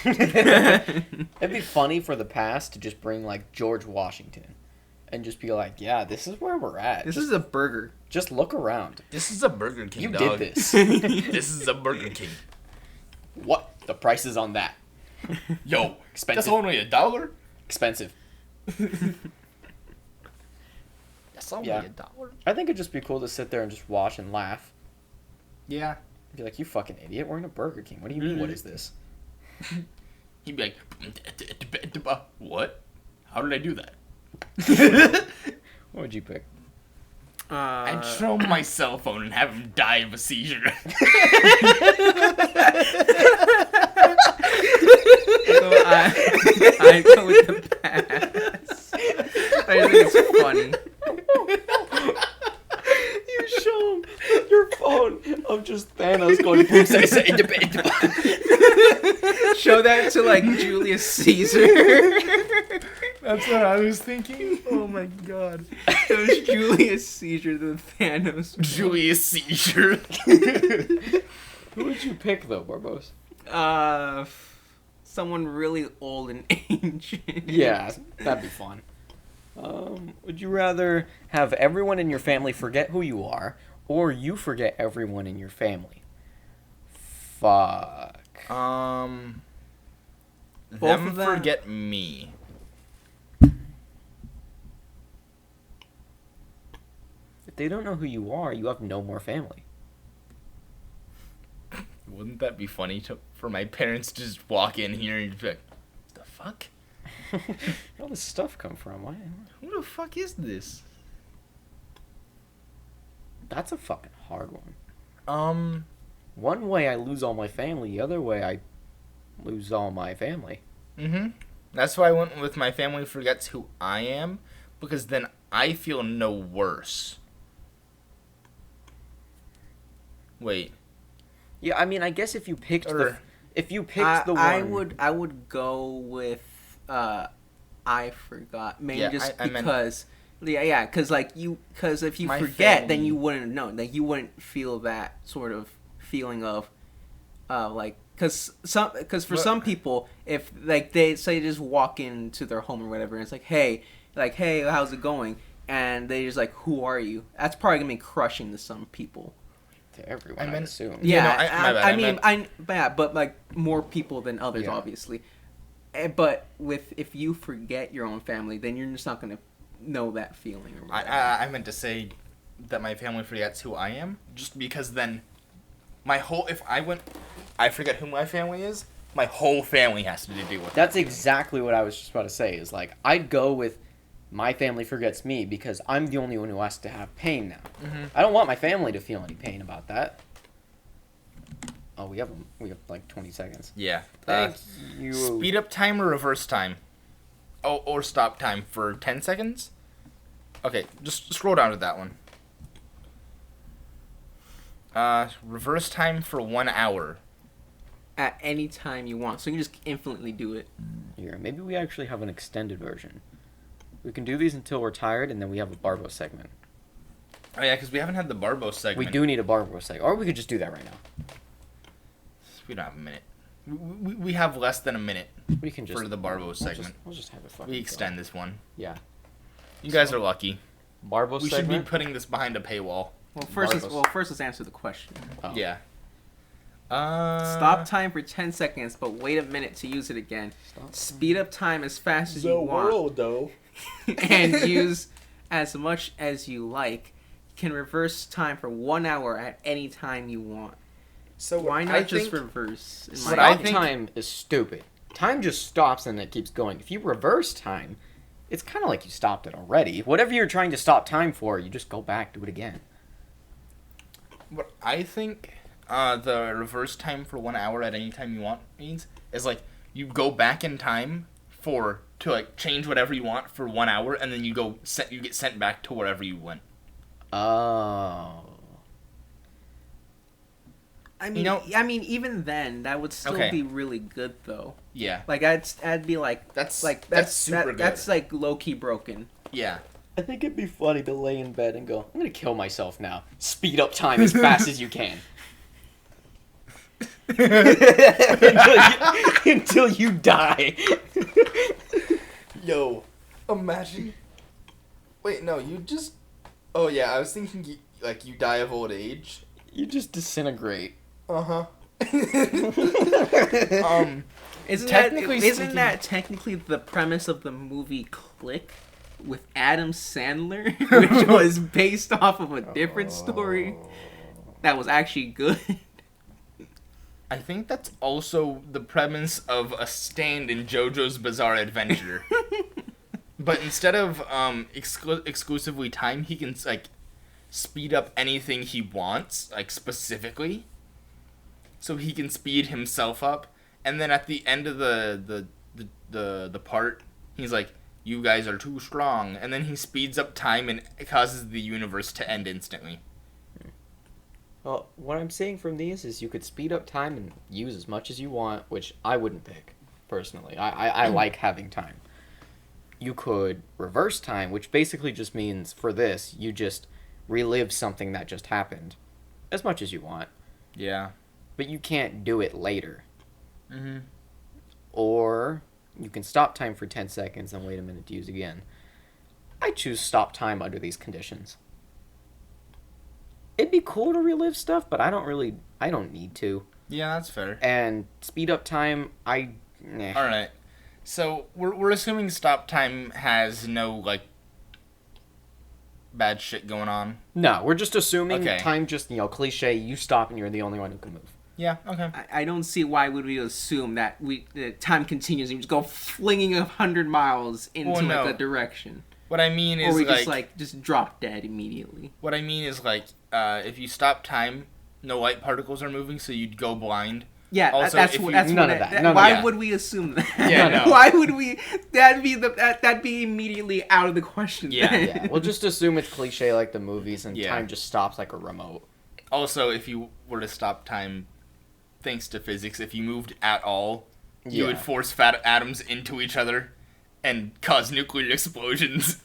It'd be funny for the past to just bring like George Washington, and just be like, yeah, this is where we're at. This is a burger. Just look around. This is a Burger King, You dog. did this. This is a Burger King. What? The price is on that. Yo, Expensive. that's only $1. Expensive. That's only Yeah. $1. I think it'd just be cool to sit there and just watch and laugh. Yeah. Be like, you fucking idiot, we're in a Burger King. What do you mean, what is this? He'd be like, what? How did I do that? What would you pick? I'd show him my cell phone and have him die of a seizure. So I go with the pass. I think it's funny. You show him your phone of just Thanos going boom, say, Show that to like Julius Caesar. That's what I was thinking. Oh my god. It was Julius Caesar, the Thanos. Julius Seizure. Who would you pick though, Barbos? Someone really old and ancient. Yeah, that'd be fun. Would you rather have everyone in your family forget who you are, or you forget everyone in your family? Fuck. Them Both of them? forget me. If they don't know who you are, you have no more family. wouldn't that be funny for my parents to just walk in here and be like, "What the fuck? Where all this stuff come from? Why? Who the fuck is this?" That's a fucking hard one. One way I lose all my family, the other way I lose all my family. That's why I went with my family forgets who I am, because then I feel no worse. Wait. Yeah, I mean, I guess if you picked Or- the one, I would go with I forgot, mainly Yeah, just I meant- because because if you My forget, then family- you wouldn't know, like you wouldn't feel that sort of feeling of because for What- some people, if like they say just walk into their home or whatever, and it's like hey, how's it going, and they just like, who are you? That's probably gonna be crushing to some people. to everyone, I I meant- assume. Yeah, no, my bad, I I mean, meant- but like more people than others, Yeah. obviously. But if you forget your own family, then you're just not gonna know that feeling. Or whatever. I meant to say that my family forgets who I am, just because then if I forget who my family is, my whole family has to deal with it. That's exactly what I was just about to say. Is like I'd go with my family forgets me because I'm the only one who has to have pain now. I don't want my family to feel any pain about that. Oh, we have like 20 seconds. Yeah. Thank you. Speed up time or reverse time? Oh, or stop time for 10 seconds? Okay, just scroll down to that one. Reverse time for 1 hour. At any time you want, so you can just infinitely do it. Here, maybe we actually have an extended version. We can do these until we're tired, and then we have a Barbo segment. Oh yeah, because we haven't had the Barbo segment. We do need a Barbo segment, or we could just do that right now. We don't have a minute. We have less than a minute We can just for the Barbo segment. We'll just have it fucking. We go. extend this one. Yeah. You guys are lucky. Barbo We should segment. be putting this behind a paywall. First let's answer the question. Oh. Yeah. Stop time for 10 seconds, but wait a minute to use it again. Stop. Speed up time as fast as you want, though. and use as much as you like. Can reverse time for 1 hour at any time you want. So Why not I just think- reverse? In my What I Stop think- time is stupid. Time just stops and it keeps going. If you reverse time, it's kind of like you stopped it already. Whatever you're trying to stop time for, you just go back, do it again. What I think the reverse time for 1 hour at any time you want means is like you go back in time to like change whatever you want for 1 hour, and then you get sent back to wherever you went. Oh. I mean, You know- even then, that would still Okay. be really good though. Yeah. Like I'd be like, That's that, super good. That's like low key broken. Yeah. I think it'd be funny to lay in bed and go, I'm gonna kill myself now. Speed up time as fast as you can. until you die. Yo, imagine. Wait, no, you just. Oh yeah, I was thinking you die of old age. You just disintegrate. Uh huh. Isn't Technically isn't speaking- that technically the premise of the movie Click with Adam Sandler, which was based off of a different story that was actually good? I think that's also the premise of a stand in JoJo's Bizarre Adventure. But instead of exclusively time, he can like speed up anything he wants, like specifically. So he can speed himself up, and then at the end of the part, he's like, "You guys are too strong," and then he speeds up time and it causes the universe to end instantly. Well, what I'm saying from these is you could speed up time and use as much as you want, which I wouldn't pick, personally. I like having time. You could reverse time, which basically just means, for this, you just relive something that just happened, as much as you want. Yeah. But you can't do it later. Mm-hmm. Or you can stop time for 10 seconds and wait a minute to use again. I choose stop time under these conditions. It'd be cool to relive stuff, but I don't need to. Yeah, that's fair. And speed up time, nah. All right. So we're assuming stop time has no like bad shit going on. No, we're just assuming Okay. time just, cliche, you stop and you're the only one who can move. Yeah. Okay. I don't see why would we assume that time continues and we just go flinging 100 miles into Well, no. like a direction, What I mean or is we like, just drop dead immediately. what I mean is like, if you stop time, no light particles are moving, so you'd go blind. Yeah, Also, that's if what. you- That's None what. of that. That, None of why that. would we assume that? Yeah, no. Why would we? That'd be immediately out of the question. Yeah. then. Yeah, we'll just assume it's cliche like the movies, and Yeah. time just stops like a remote. Also, if you were to stop time, thanks to physics, if you moved at all, you Yeah. would force fat atoms into each other and cause nuclear explosions.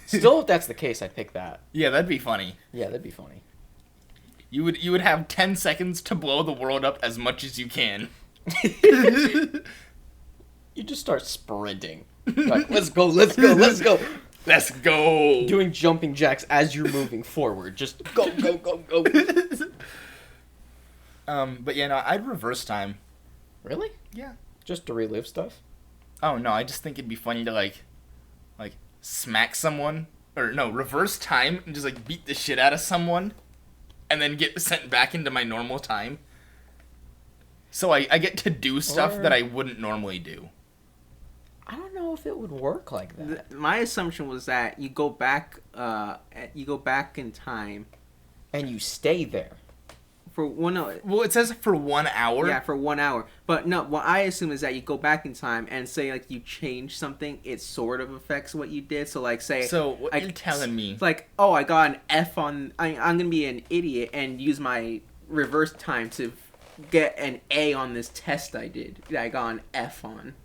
Still, if that's the case, I'd pick that. Yeah, that'd be funny. Yeah, that'd be funny. You would have 10 seconds to blow the world up as much as you can. You just start sprinting. Like, let's go, let's go, let's go. Let's go. Doing jumping jacks as you're moving forward. Just go, go, go, go. But yeah, no, I'd reverse time. Really? Yeah. Just to relive stuff? Oh no, I just think it'd be funny to like smack someone, or no, reverse time and just like beat the shit out of someone, and then get sent back into my normal time. So I get to do stuff Or- that I wouldn't normally do. I don't know if it would work like that. My assumption was that you go back in time And you stay there. for no, Well, it says for 1 hour. yeah, for 1 hour. But no, what I assume is that you go back in time and say like you change something, it sort of affects what you did. So like say, So what like, you're telling me? it's like, oh, I got an F on. I'm gonna be an idiot and use my reverse time to get an A on this test I did that I got an F on.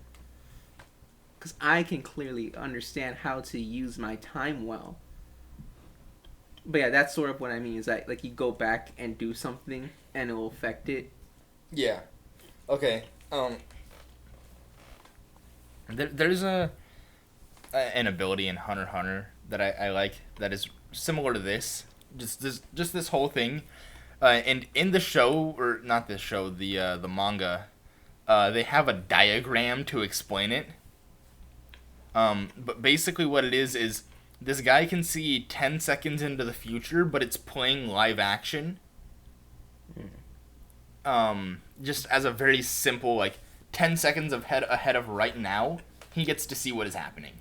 Because I can clearly understand how to use my time well. But yeah, that's sort of what I mean. Is that like you go back and do something and it will affect it. Yeah. Okay. There's an ability in Hunter x Hunter that I like that is similar to this. Just this whole thing. And in the show, or not this show, the manga, they have a diagram to explain it. But basically what it is this guy can see 10 seconds into the future, but it's playing live action. Just as a very simple, like, 10 seconds ahead of right now, he gets to see what is happening.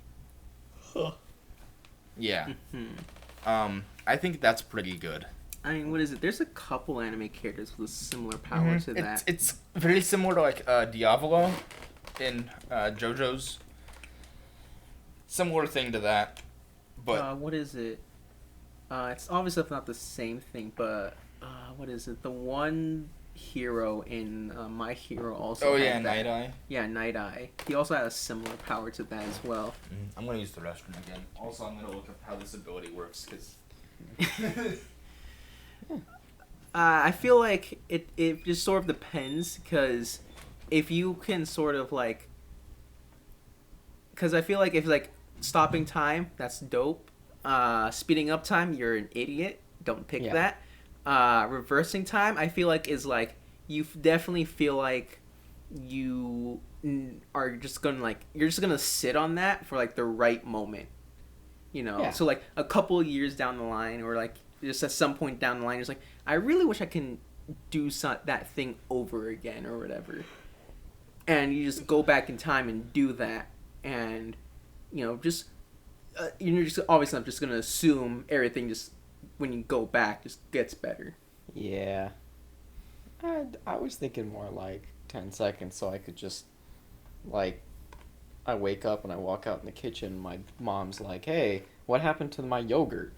Yeah. I think that's pretty good. I mean, what is it? There's a couple anime characters with a similar power to that. It's very similar to, like, Diavolo in JoJo's. Similar thing to that, but What is it? It's obviously not the same thing, but what is it? The one hero in My Hero also. oh had yeah, that. Night Eye. Yeah, Night Eye. He also had a similar power to that as well. I'm gonna use the restroom again. Also, I'm gonna look up how this ability works because. I feel like it just sort of depends, because if you can sort of like, because I feel like if like stopping time, that's dope. Speeding up time, you're an idiot. Don't pick Yeah. that. Reversing time, I feel like is like you definitely feel like you are just gonna like you're just gonna sit on that for like the right moment. You know, Yeah. so like a couple of years down the line, or like just at some point down the line, it's like I really wish I can do that thing over again or whatever. And you just go back in time and do that, and you know, just you're just obviously I'm just gonna assume everything just when you go back just gets better. Yeah. I was thinking more like 10 seconds so I could just, like, I wake up and I walk out in the kitchen. My mom's like, hey, what happened to my yogurt?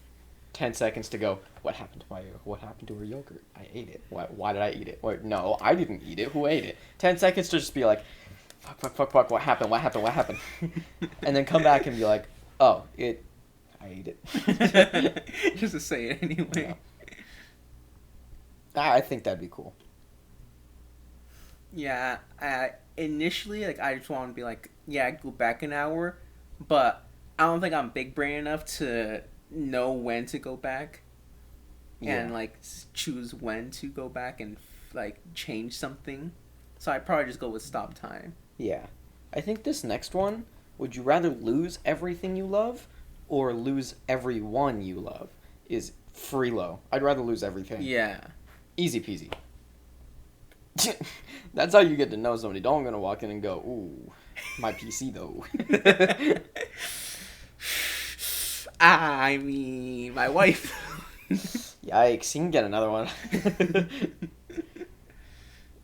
10 seconds to go, what happened to her yogurt? I ate it. Why did I eat it? Wait, no, I didn't eat it. Who ate it? 10 seconds to just be like, fuck, what happened? And then come back and be like, oh, I ate it. Just to say it anyway. Yeah. I think that'd be cool. Yeah, initially, like, I just want to be like, yeah, go back an hour, but I don't think I'm big brain enough to know when to go back and, Yeah. like, choose when to go back and, like, change something. So I'd probably just go with stop time. Yeah. I think this next one, would you rather lose everything you love or lose everyone you love, is Freelo. I'd rather lose everything. Yeah. Easy peasy. That's how you get to know somebody. Don't gonna walk in and go, ooh, my PC though. I mean, my wife. Yikes, you can get another one.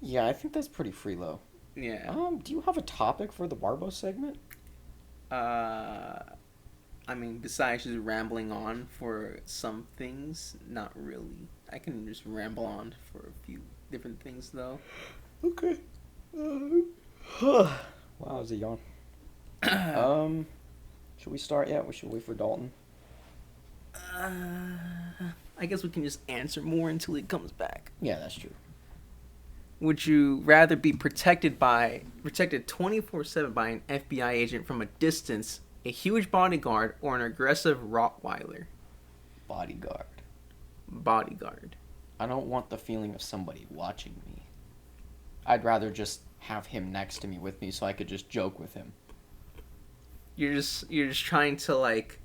Yeah, I think that's pretty free low. Yeah. Do you have a topic for the Barbo segment? I mean, besides just rambling on for some things, not really. I can just ramble on for a few different things, though. Okay. Wow, that was a yawn. Should we start yet? We should wait for Dalton. I guess we can just answer more until he comes back. Yeah, that's true. Would you rather be protected 24/7 by an FBI agent from a distance, a huge bodyguard, or an aggressive Rottweiler? Bodyguard. Bodyguard. I don't want the feeling of somebody watching me. I'd rather just have him next to me with me so I could just joke with him. You're just trying to like.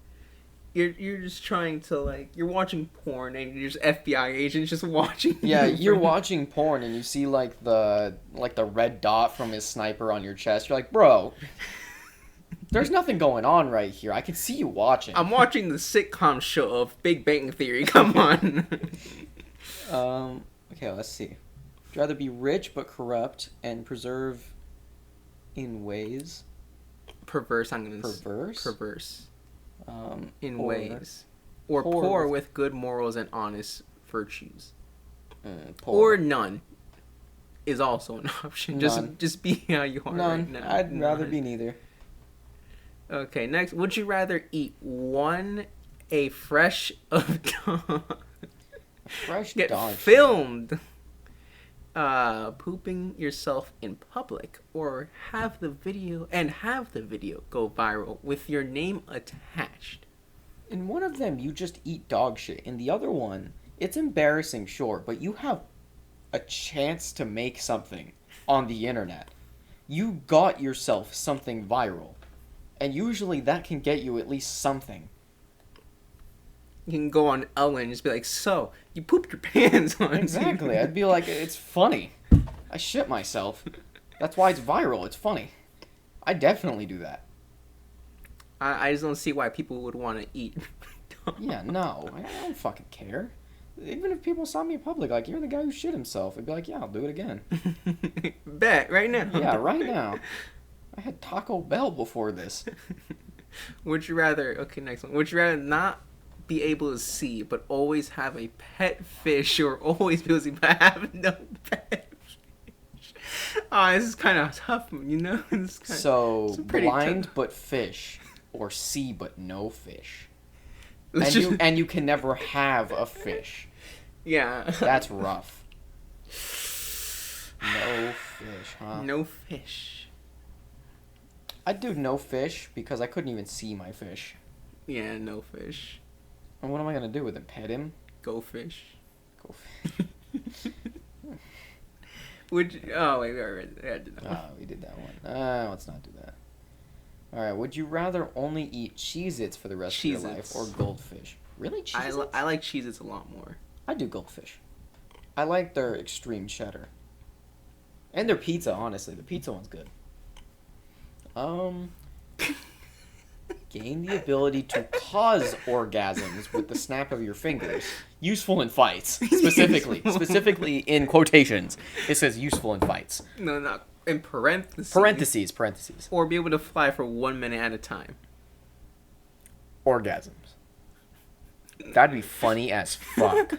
You're just trying to like. You're watching porn and you're just FBI agents just watching. Yeah, you you're from- watching porn and you see like the red dot from his sniper on your chest. You're like, bro, there's nothing going on right here. I can see you watching. I'm watching the sitcom show of Big Bang Theory. Come on. Okay, let's see. Would you rather be rich but corrupt and preserve in ways Perverse. I'm gonna perverse? perverse in or- ways, or poor poor with- with good morals and honest virtues, poor. or none is also an option. None. Just be how you are None. right now. I'd rather None. be neither. Okay, next. Would you rather eat a fresh of Fresh get dog. filmed pooping yourself in public, or have the video go viral with your name attached? In one of them, you just eat dog shit. In the other one, it's embarrassing, sure, but you have a chance to make something on the internet. You got yourself something viral. And usually that can get you at least something. You can go on Ellen and just be like, "So, you pooped your pants on." Exactly. I'd be like, it's funny. I shit myself. That's why it's viral. It's funny. I definitely do that. I just don't see why people would want to eat. Yeah, no. I don't fucking care. Even if people saw me in public, like, you're the guy who shit himself, I'd be like, yeah, I'll do it again. Bet right now. Yeah, right now. I had Taco Bell before this. Would you rather? Okay, next one. Would you rather not be able to see but always have a pet fish, or always be able to see but have no pet fish? This is kind of tough, you know. So, it's pretty blind tough. but fish, or see but no fish. Let's And you can never have a fish. yeah. That's rough. No fish, huh? No fish. I'd do no fish because I couldn't even see my fish. Yeah, no fish. And what am I gonna do with him? Pet him? Go fish. Go fish. Would you, oh wait, we already did that one. We did that one. Let's not do that. Alright, would you rather only eat Cheez-Its for the rest of your life Cheez-Its. or goldfish? Really? Cheez-Its? I like Cheez-Its a lot more. I do goldfish. I like their extreme cheddar. And their pizza, honestly. The pizza one's good. Gain the ability to cause orgasms with the snap of your fingers. Useful in fights, specifically. Specifically in quotations. It says useful in fights. No, not in parentheses. Parentheses. Or be able to fly for 1 minute at a time. Orgasms. That'd be funny as fuck.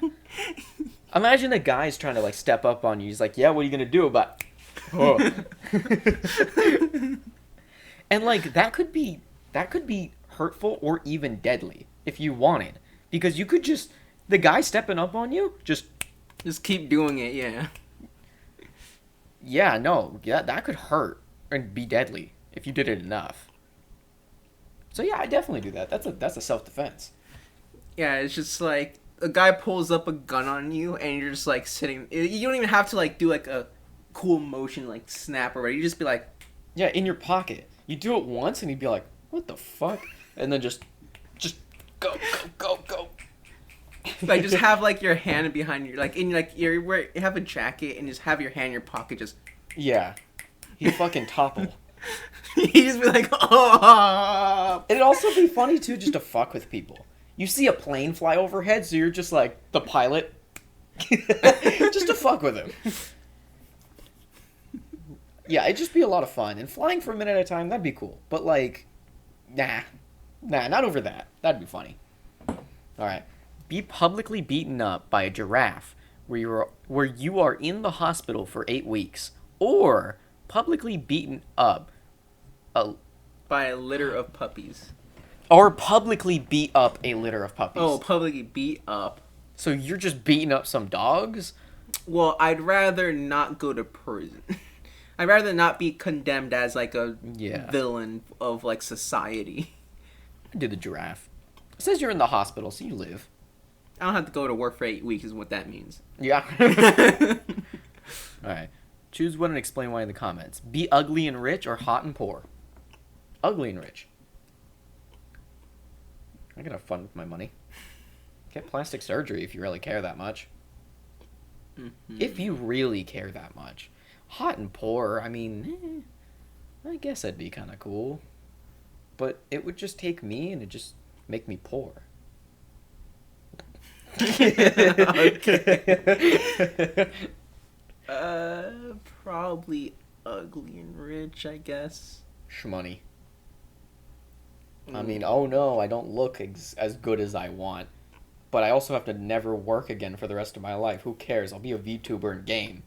Imagine a guy's trying to like step up on you. He's like, yeah, what are you gonna do about oh. And like that could be hurtful or even deadly if you wanted. Because you could just the guy stepping up on you, just keep doing it, yeah. that could hurt and be deadly if you did it enough. So yeah, I definitely do that. That's a self-defense. Yeah, it's just like a guy pulls up a gun on you and you're just like sitting. You don't even have to like do like a cool motion like snap or whatever. You just be like, Yeah, in your pocket. You do it once and you'd be like, what the fuck? And then just go. Like just have like your hand behind your like in like you have a jacket and just have your hand in your pocket just. Yeah. He'd fucking topple. He'd just be like, oh. It'd also be funny too, just to fuck with people. You see a plane fly overhead, so you're just like the pilot, just to fuck with him. Yeah, it'd just be a lot of fun, and flying for a minute at a time, that'd be cool. But like, nah, not over that. That'd be funny. All right, be publicly beaten up by a giraffe where you are in the hospital for 8 weeks, or publicly beaten up. By a litter of puppies. Or publicly beat up a litter of puppies. Oh, publicly beat up. So you're just beating up some dogs? Well, I'd rather not go to prison. I'd rather not be condemned as like a villain of like society. I do the giraffe. It says you're in the hospital, so you live. I don't have to go to work for 8 weeks is what that means. Yeah. Alright. Choose one and explain why in the comments. Be ugly and rich or hot and poor? Ugly and rich. I can have fun with my money. Get plastic surgery if you really care that much. Mm-hmm. If you really care that much. Hot and poor, I mean, I guess that'd be kind of cool. But it would just take me and it'd just make me poor. Probably ugly and rich, I guess. Shmoney. I mean, oh no, I don't look as good as I want. But I also have to never work again for the rest of my life. Who cares? I'll be a VTuber in game.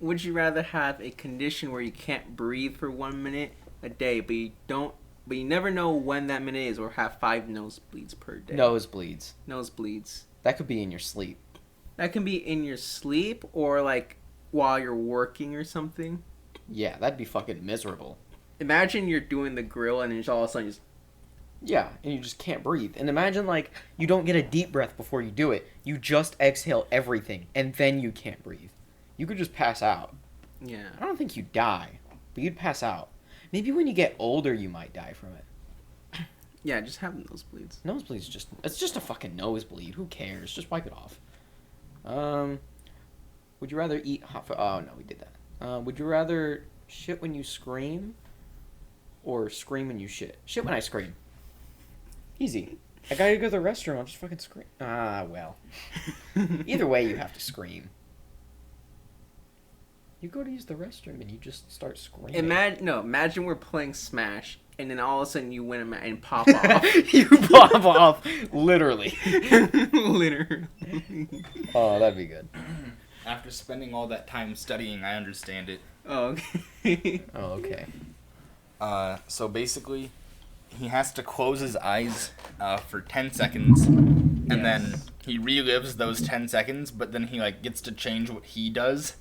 Would you rather have a condition where you can't breathe for 1 minute a day, but you never know when that minute is, or have 5 nosebleeds per day? Nosebleeds. Nosebleeds. That could be in your sleep. That can be in your sleep or like while you're working or something. Yeah, that'd be fucking miserable. Imagine you're doing the grill and then all of a sudden you just... Yeah, and you just can't breathe. And imagine, like, you don't get a deep breath before you do it. You just exhale everything, and then you can't breathe. You could just pass out. Yeah. I don't think you'd die, but you'd pass out. Maybe when you get older, you might die from it. Yeah, just have nosebleeds. Nosebleeds it's just a fucking nosebleed. Who cares? Just wipe it off. Would you rather eat hot food? Oh, no, we did that. Would you rather shit when you scream or scream when you shit? Shit when I scream. Easy. I gotta go to the restroom. I'll just fucking scream. Ah, well. Either way, you have to scream. You go to use the restroom and you just start screaming. Imagine we're playing Smash and then all of a sudden you win and pop off. You pop off, literally. Literally. Oh, that'd be good. After spending all that time studying, I understand it. Oh, okay. Oh, okay. So basically, he has to close his eyes for 10 seconds, and then he relives those 10 seconds, but then he like gets to change what he does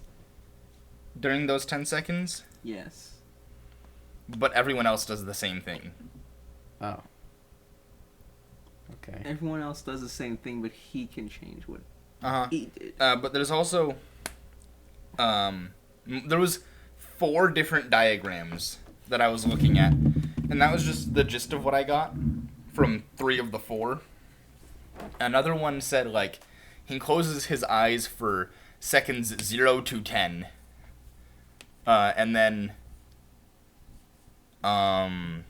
during those 10 seconds. Yes. But everyone else does the same thing. Oh. Okay. Everyone else does the same thing, but he can change what Uh-huh. he did. But there's also, there was 4 different diagrams that I was looking at, and that was just the gist of what I got from 3 of the 4. Another one said, like, he closes his eyes for seconds 0 to 10, and then, from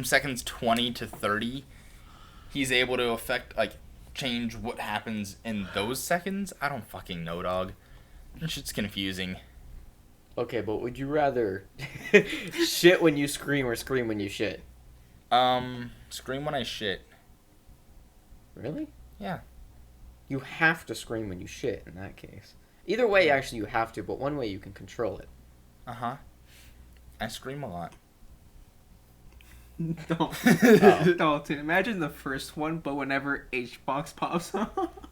seconds 20 to 30, he's able to change what happens in those seconds. I don't fucking know, dog. That shit's confusing. Okay, but would you rather shit when you scream or scream when you shit? Scream when I shit. Really? Yeah. You have to scream when you shit in that case. Either way, actually, you have to, but one way you can control it. Uh-huh. I scream a lot. Dalton, imagine the first one, but whenever H-Box pops up.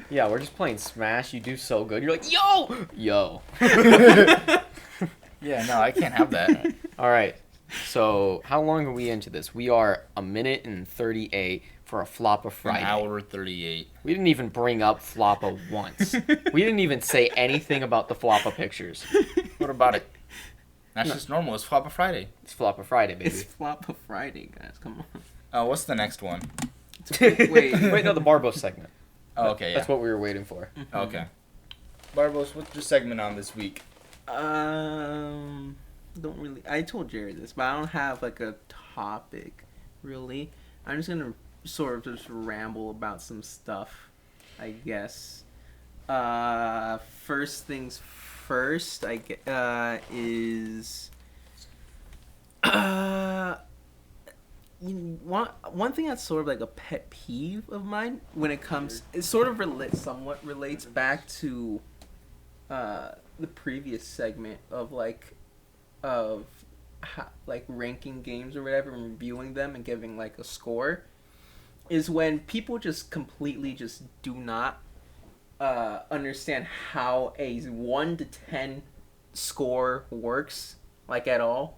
Yeah, we're just playing Smash. You do so good. You're like, yo! Yo. Yeah, no, I can't have that. All right. So, how long are we into this? We are 1 minute and 38 for a Floppa Friday. An hour 38. We didn't even bring up Floppa once. We didn't even say anything about the Floppa pictures. What about it? That's just normal. It's Floppa Friday. It's Floppa Friday, baby. It's Floppa Friday, guys. Come on. Oh, what's the next one? Wait. Wait, no, the Barbos segment. Oh, okay, yeah. That's what we were waiting for. Okay. Barbos, what's your segment on this week? Don't really. I told Jared this, but I don't have like a topic really. I'm just gonna sort of just ramble about some stuff, I guess. First things first, is one thing that's sort of like a pet peeve of mine when it comes. It sort of somewhat relates back to the previous segment of like ranking games or whatever and reviewing them and giving like a score, is when people just completely just do not understand how a 1 to 10 score works, like at all.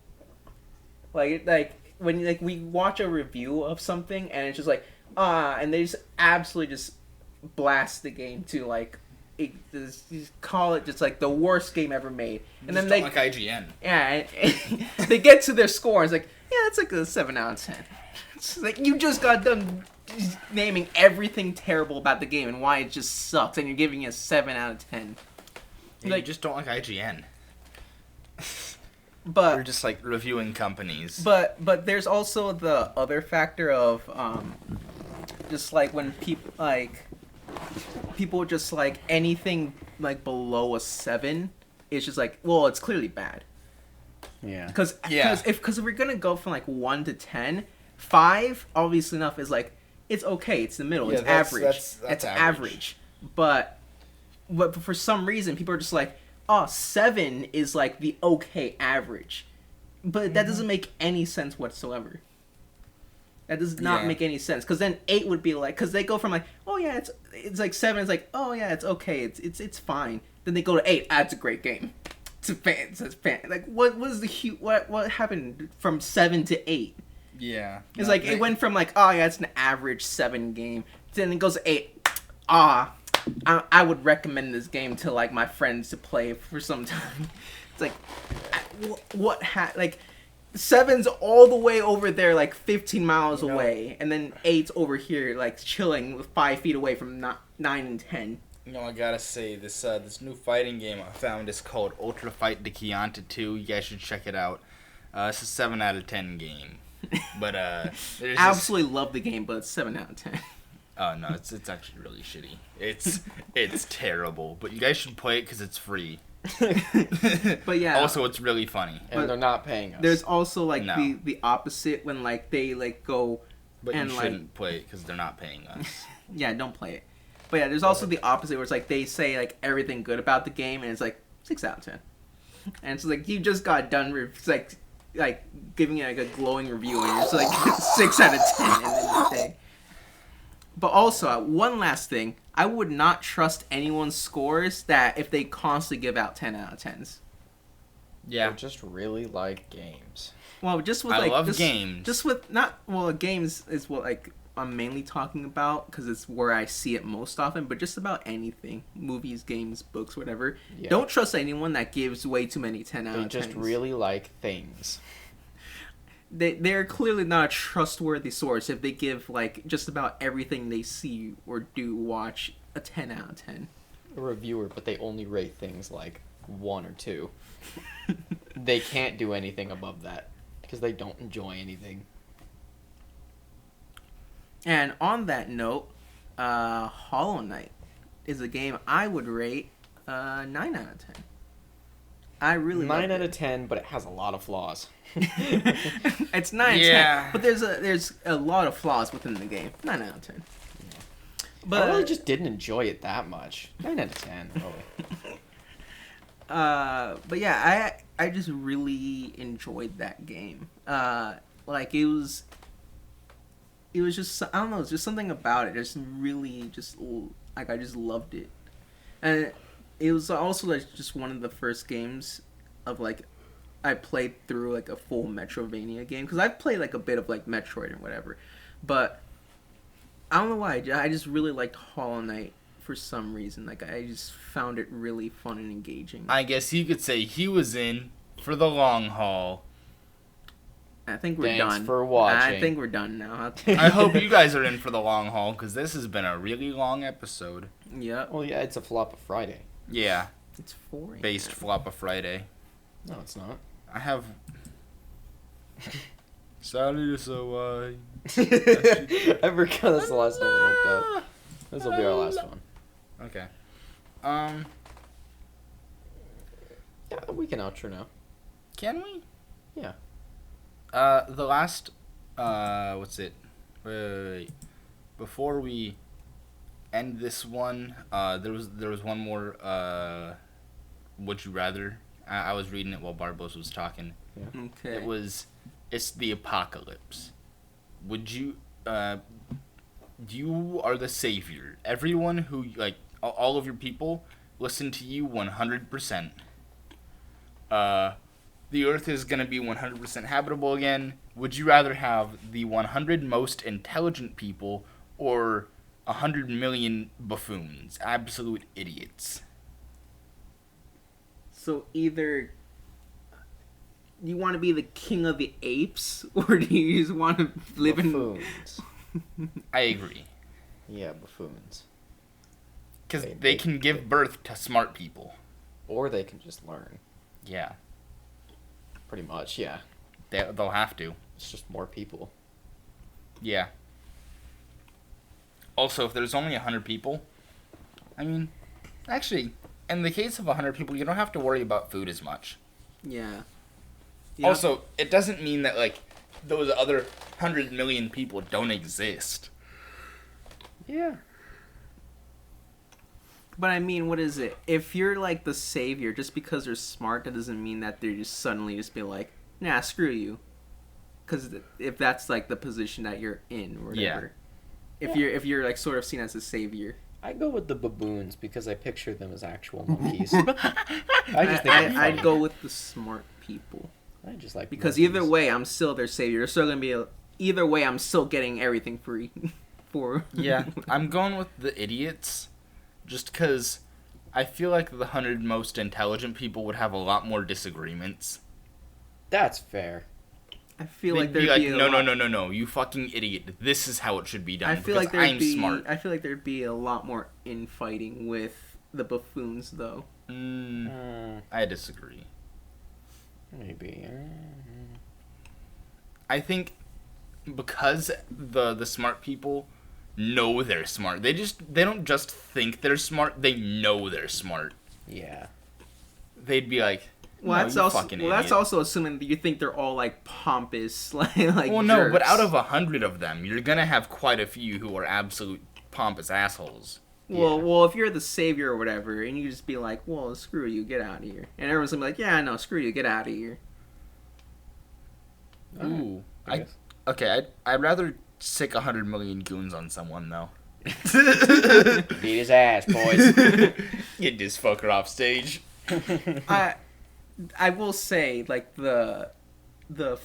Like when like we watch a review of something and it's just like and they just absolutely just blast the game to like just call it just like the worst game ever made, and then Just they don't like IGN. yeah and they get to their score and it's like, yeah, it's like a 7 out of 10. It's like you just got done naming everything terrible about the game and why it just sucks, and you're giving it a 7 out of 10. Yeah, Like- you just don't like IGN. But We're just like reviewing companies. But there's also the other factor of just like when people just like anything like below a 7 is just like, well, it's clearly bad. Yeah. Because Yeah. if we're gonna go from like 1 to 10, 5 obviously enough is like, it's okay, it's the middle, Yeah, it's that's- average, that's it's average. average. But for some reason people are just like, oh, 7 is like the okay average, but that doesn't make any sense whatsoever. That does not Yeah. make any sense, because then 8 would be like, because they go from like, oh yeah, it's like 7, it's like, oh yeah, it's okay, it's fine. Then they go to 8, it's a great game. It's a fan. Like what was what happened from 7 to 8? Yeah. It's like it went from like, oh yeah, it's an average 7 game. Then it goes to 8. I would recommend this game to like my friends to play for some time. It's like, like 7's all the way over there, like 15 miles You know- away, and then 8's over here, like chilling 5 feet away from 9 and 10. You know, I gotta say, this new fighting game I found is called Ultra Fight de Chianti 2. You guys should check it out. It's a 7 out of 10 game. But, there's I absolutely love the game, but it's 7 out of 10. Oh, no, it's actually really shitty. It's terrible. But you guys should play it because it's free. But yeah. Also, it's really funny. And But they're not paying us. There's also like No. the opposite when like they like go, But and, you like- shouldn't play it because they're not paying us. yeah, don't play it. But yeah, there's also the opposite where it's like they say like everything good about the game and it's like 6 out of 10. And it's like you just got done it's like giving it like a glowing review and you're just like 6 out of 10 and then you say. But also, one last thing, I would not trust anyone's scores that if they constantly give out 10 out of 10s. They Yeah. just really like games. Well, just with I like love just, games. Just with not games is what like I'm mainly talking about because it's where I see it most often. But just about anything, movies, games, books, whatever. Yeah. Don't trust anyone that gives way too many 10 out They of 10s. just really like things. They're clearly not a trustworthy source if they give like just about everything they see or do watch a 10 out of 10. A reviewer, but they only rate things like 1 or 2. They can't do anything above that because they don't enjoy anything. And on that note, Hollow Knight is a game I would rate 9 out of 10. I really 9 loved out it. of 10, but it has a lot of flaws. It's 9 Yeah. 10, but there's a lot of flaws within the game. 9 out of 10. But I really just didn't enjoy it that much. 9 out of 10, really. but yeah, I just really enjoyed that game. Like it was just, I don't know, it's just something about it. Just really just like I just loved it, and it was also like just one of the first games of like I played through like a full Metrovania game because I've played like a bit of like Metroid and whatever, but I don't know why I just really liked Hollow Knight for some reason. Like I just found it really fun and engaging. I guess you could say he was in for the long haul. I think we're Thanks done. for watching. I think we're done now. I hope you guys are in for the long haul. I think we're done now. I hope you guys are in for the long haul because this has been a really long episode. Yep. Well, yeah, it's a flop of Friday. Yeah, It's 4 based Flop of Friday. No, it's not. I have. Sally, so I forgot that's the last one we looked up. This will be our last one. Okay. Yeah, we can outro now. Can we? Yeah. The last. What's it? Wait. Before we end this one, there was one more. Would you rather? I was reading it while Barbos was talking. Okay. It's the apocalypse. Would you? You are the savior. Everyone who all of your people listen to you 100%. The Earth is gonna be 100% habitable again. Would you rather have the 100 most intelligent people or 100 million buffoons, absolute idiots? So either you want to be the king of the apes, or do you just want to live Buffoons. I agree. Yeah, buffoons. Because They- they can give birth to smart people. Or they can just learn. Yeah, Pretty much, yeah. they'll have to. It's just more people. Yeah. Also, if there's only 100 people, I mean, actually, in the case of 100 people, you don't have to worry about food as much. Yeah. Yep. Also, it doesn't mean that, those other 100 million people don't exist. Yeah. But I mean, what is it? If you're like the savior, just because they're smart, that doesn't mean that they're just suddenly just be like, nah, screw you. Because if that's like the position that you're in, or whatever. Yeah. If you're like sort of seen as a savior. I go with the baboons because I picture them as actual monkeys. I just think they're I'd funny. go with the smart people. I just like Because monkeys. either way, I'm still their savior. They're still gonna be either way, I'm still getting everything free. For Yeah, I'm going with the idiots, just because I feel like the 100 most intelligent people would have a lot more disagreements. That's fair. I feel They'd like be there'd be no, a lot, no, you fucking idiot. This is how it should be done. I feel because like there'd I'm be smart. I feel like there'd be a lot more infighting with the buffoons, though. I disagree. Maybe. I think because the smart people know they're smart. They don't just think they're smart. They know they're smart. Yeah. They'd be like, Well, no, that's you also fucking that's idiot. also assuming that you think they're all like pompous, like Well, no, but jerks. out of 100 of them, you're gonna have quite a few who are absolute pompous assholes. Well, if you're the savior or whatever, and you just be like, well, screw you, get out of here, and everyone's gonna be like, yeah, no, screw you, get out of here. Ooh, I guess. I'd rather sick 100 million goons on someone though. Beat his ass, boys. Get this fucker off stage. I will say, like, the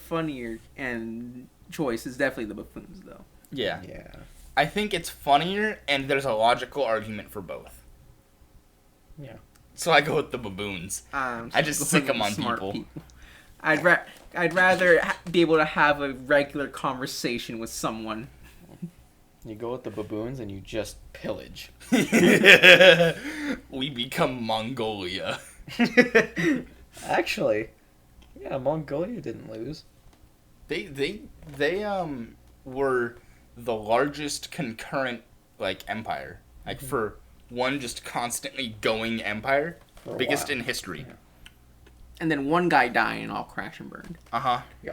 funnier and choice is definitely the buffoons, though. Yeah. Yeah. I think it's funnier, and there's a logical argument for both. Yeah. So I go with the baboons. I just sick 'em on Smart people. I'd rather be able to have a regular conversation with someone. You go with the baboons and you just pillage. We become Mongolia. Actually, yeah, Mongolia didn't lose. They were the largest concurrent empire. For one just constantly going empire, For a biggest while. in history. Yeah. And then one guy died and all crash and burned. Uh-huh. Yeah.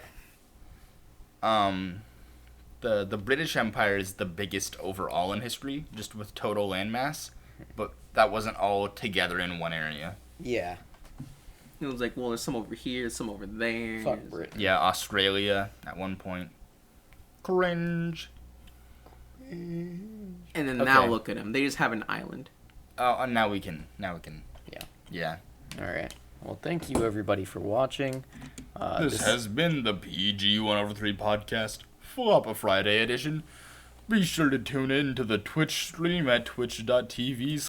The British Empire is the biggest overall in history, just with total landmass, but that wasn't all together in one area. Yeah. It was like, well, there's some over here, there's some over there. Fuck Britain. Yeah, Australia at one point. Cringe. And then now Okay. look at them. They just have an island. Oh, and now we can. Yeah. Yeah. All right. Well, thank you everybody for watching. This has been the PG 1/3 podcast, Flop of Friday edition. Be sure to tune in to the Twitch stream at twitch.tv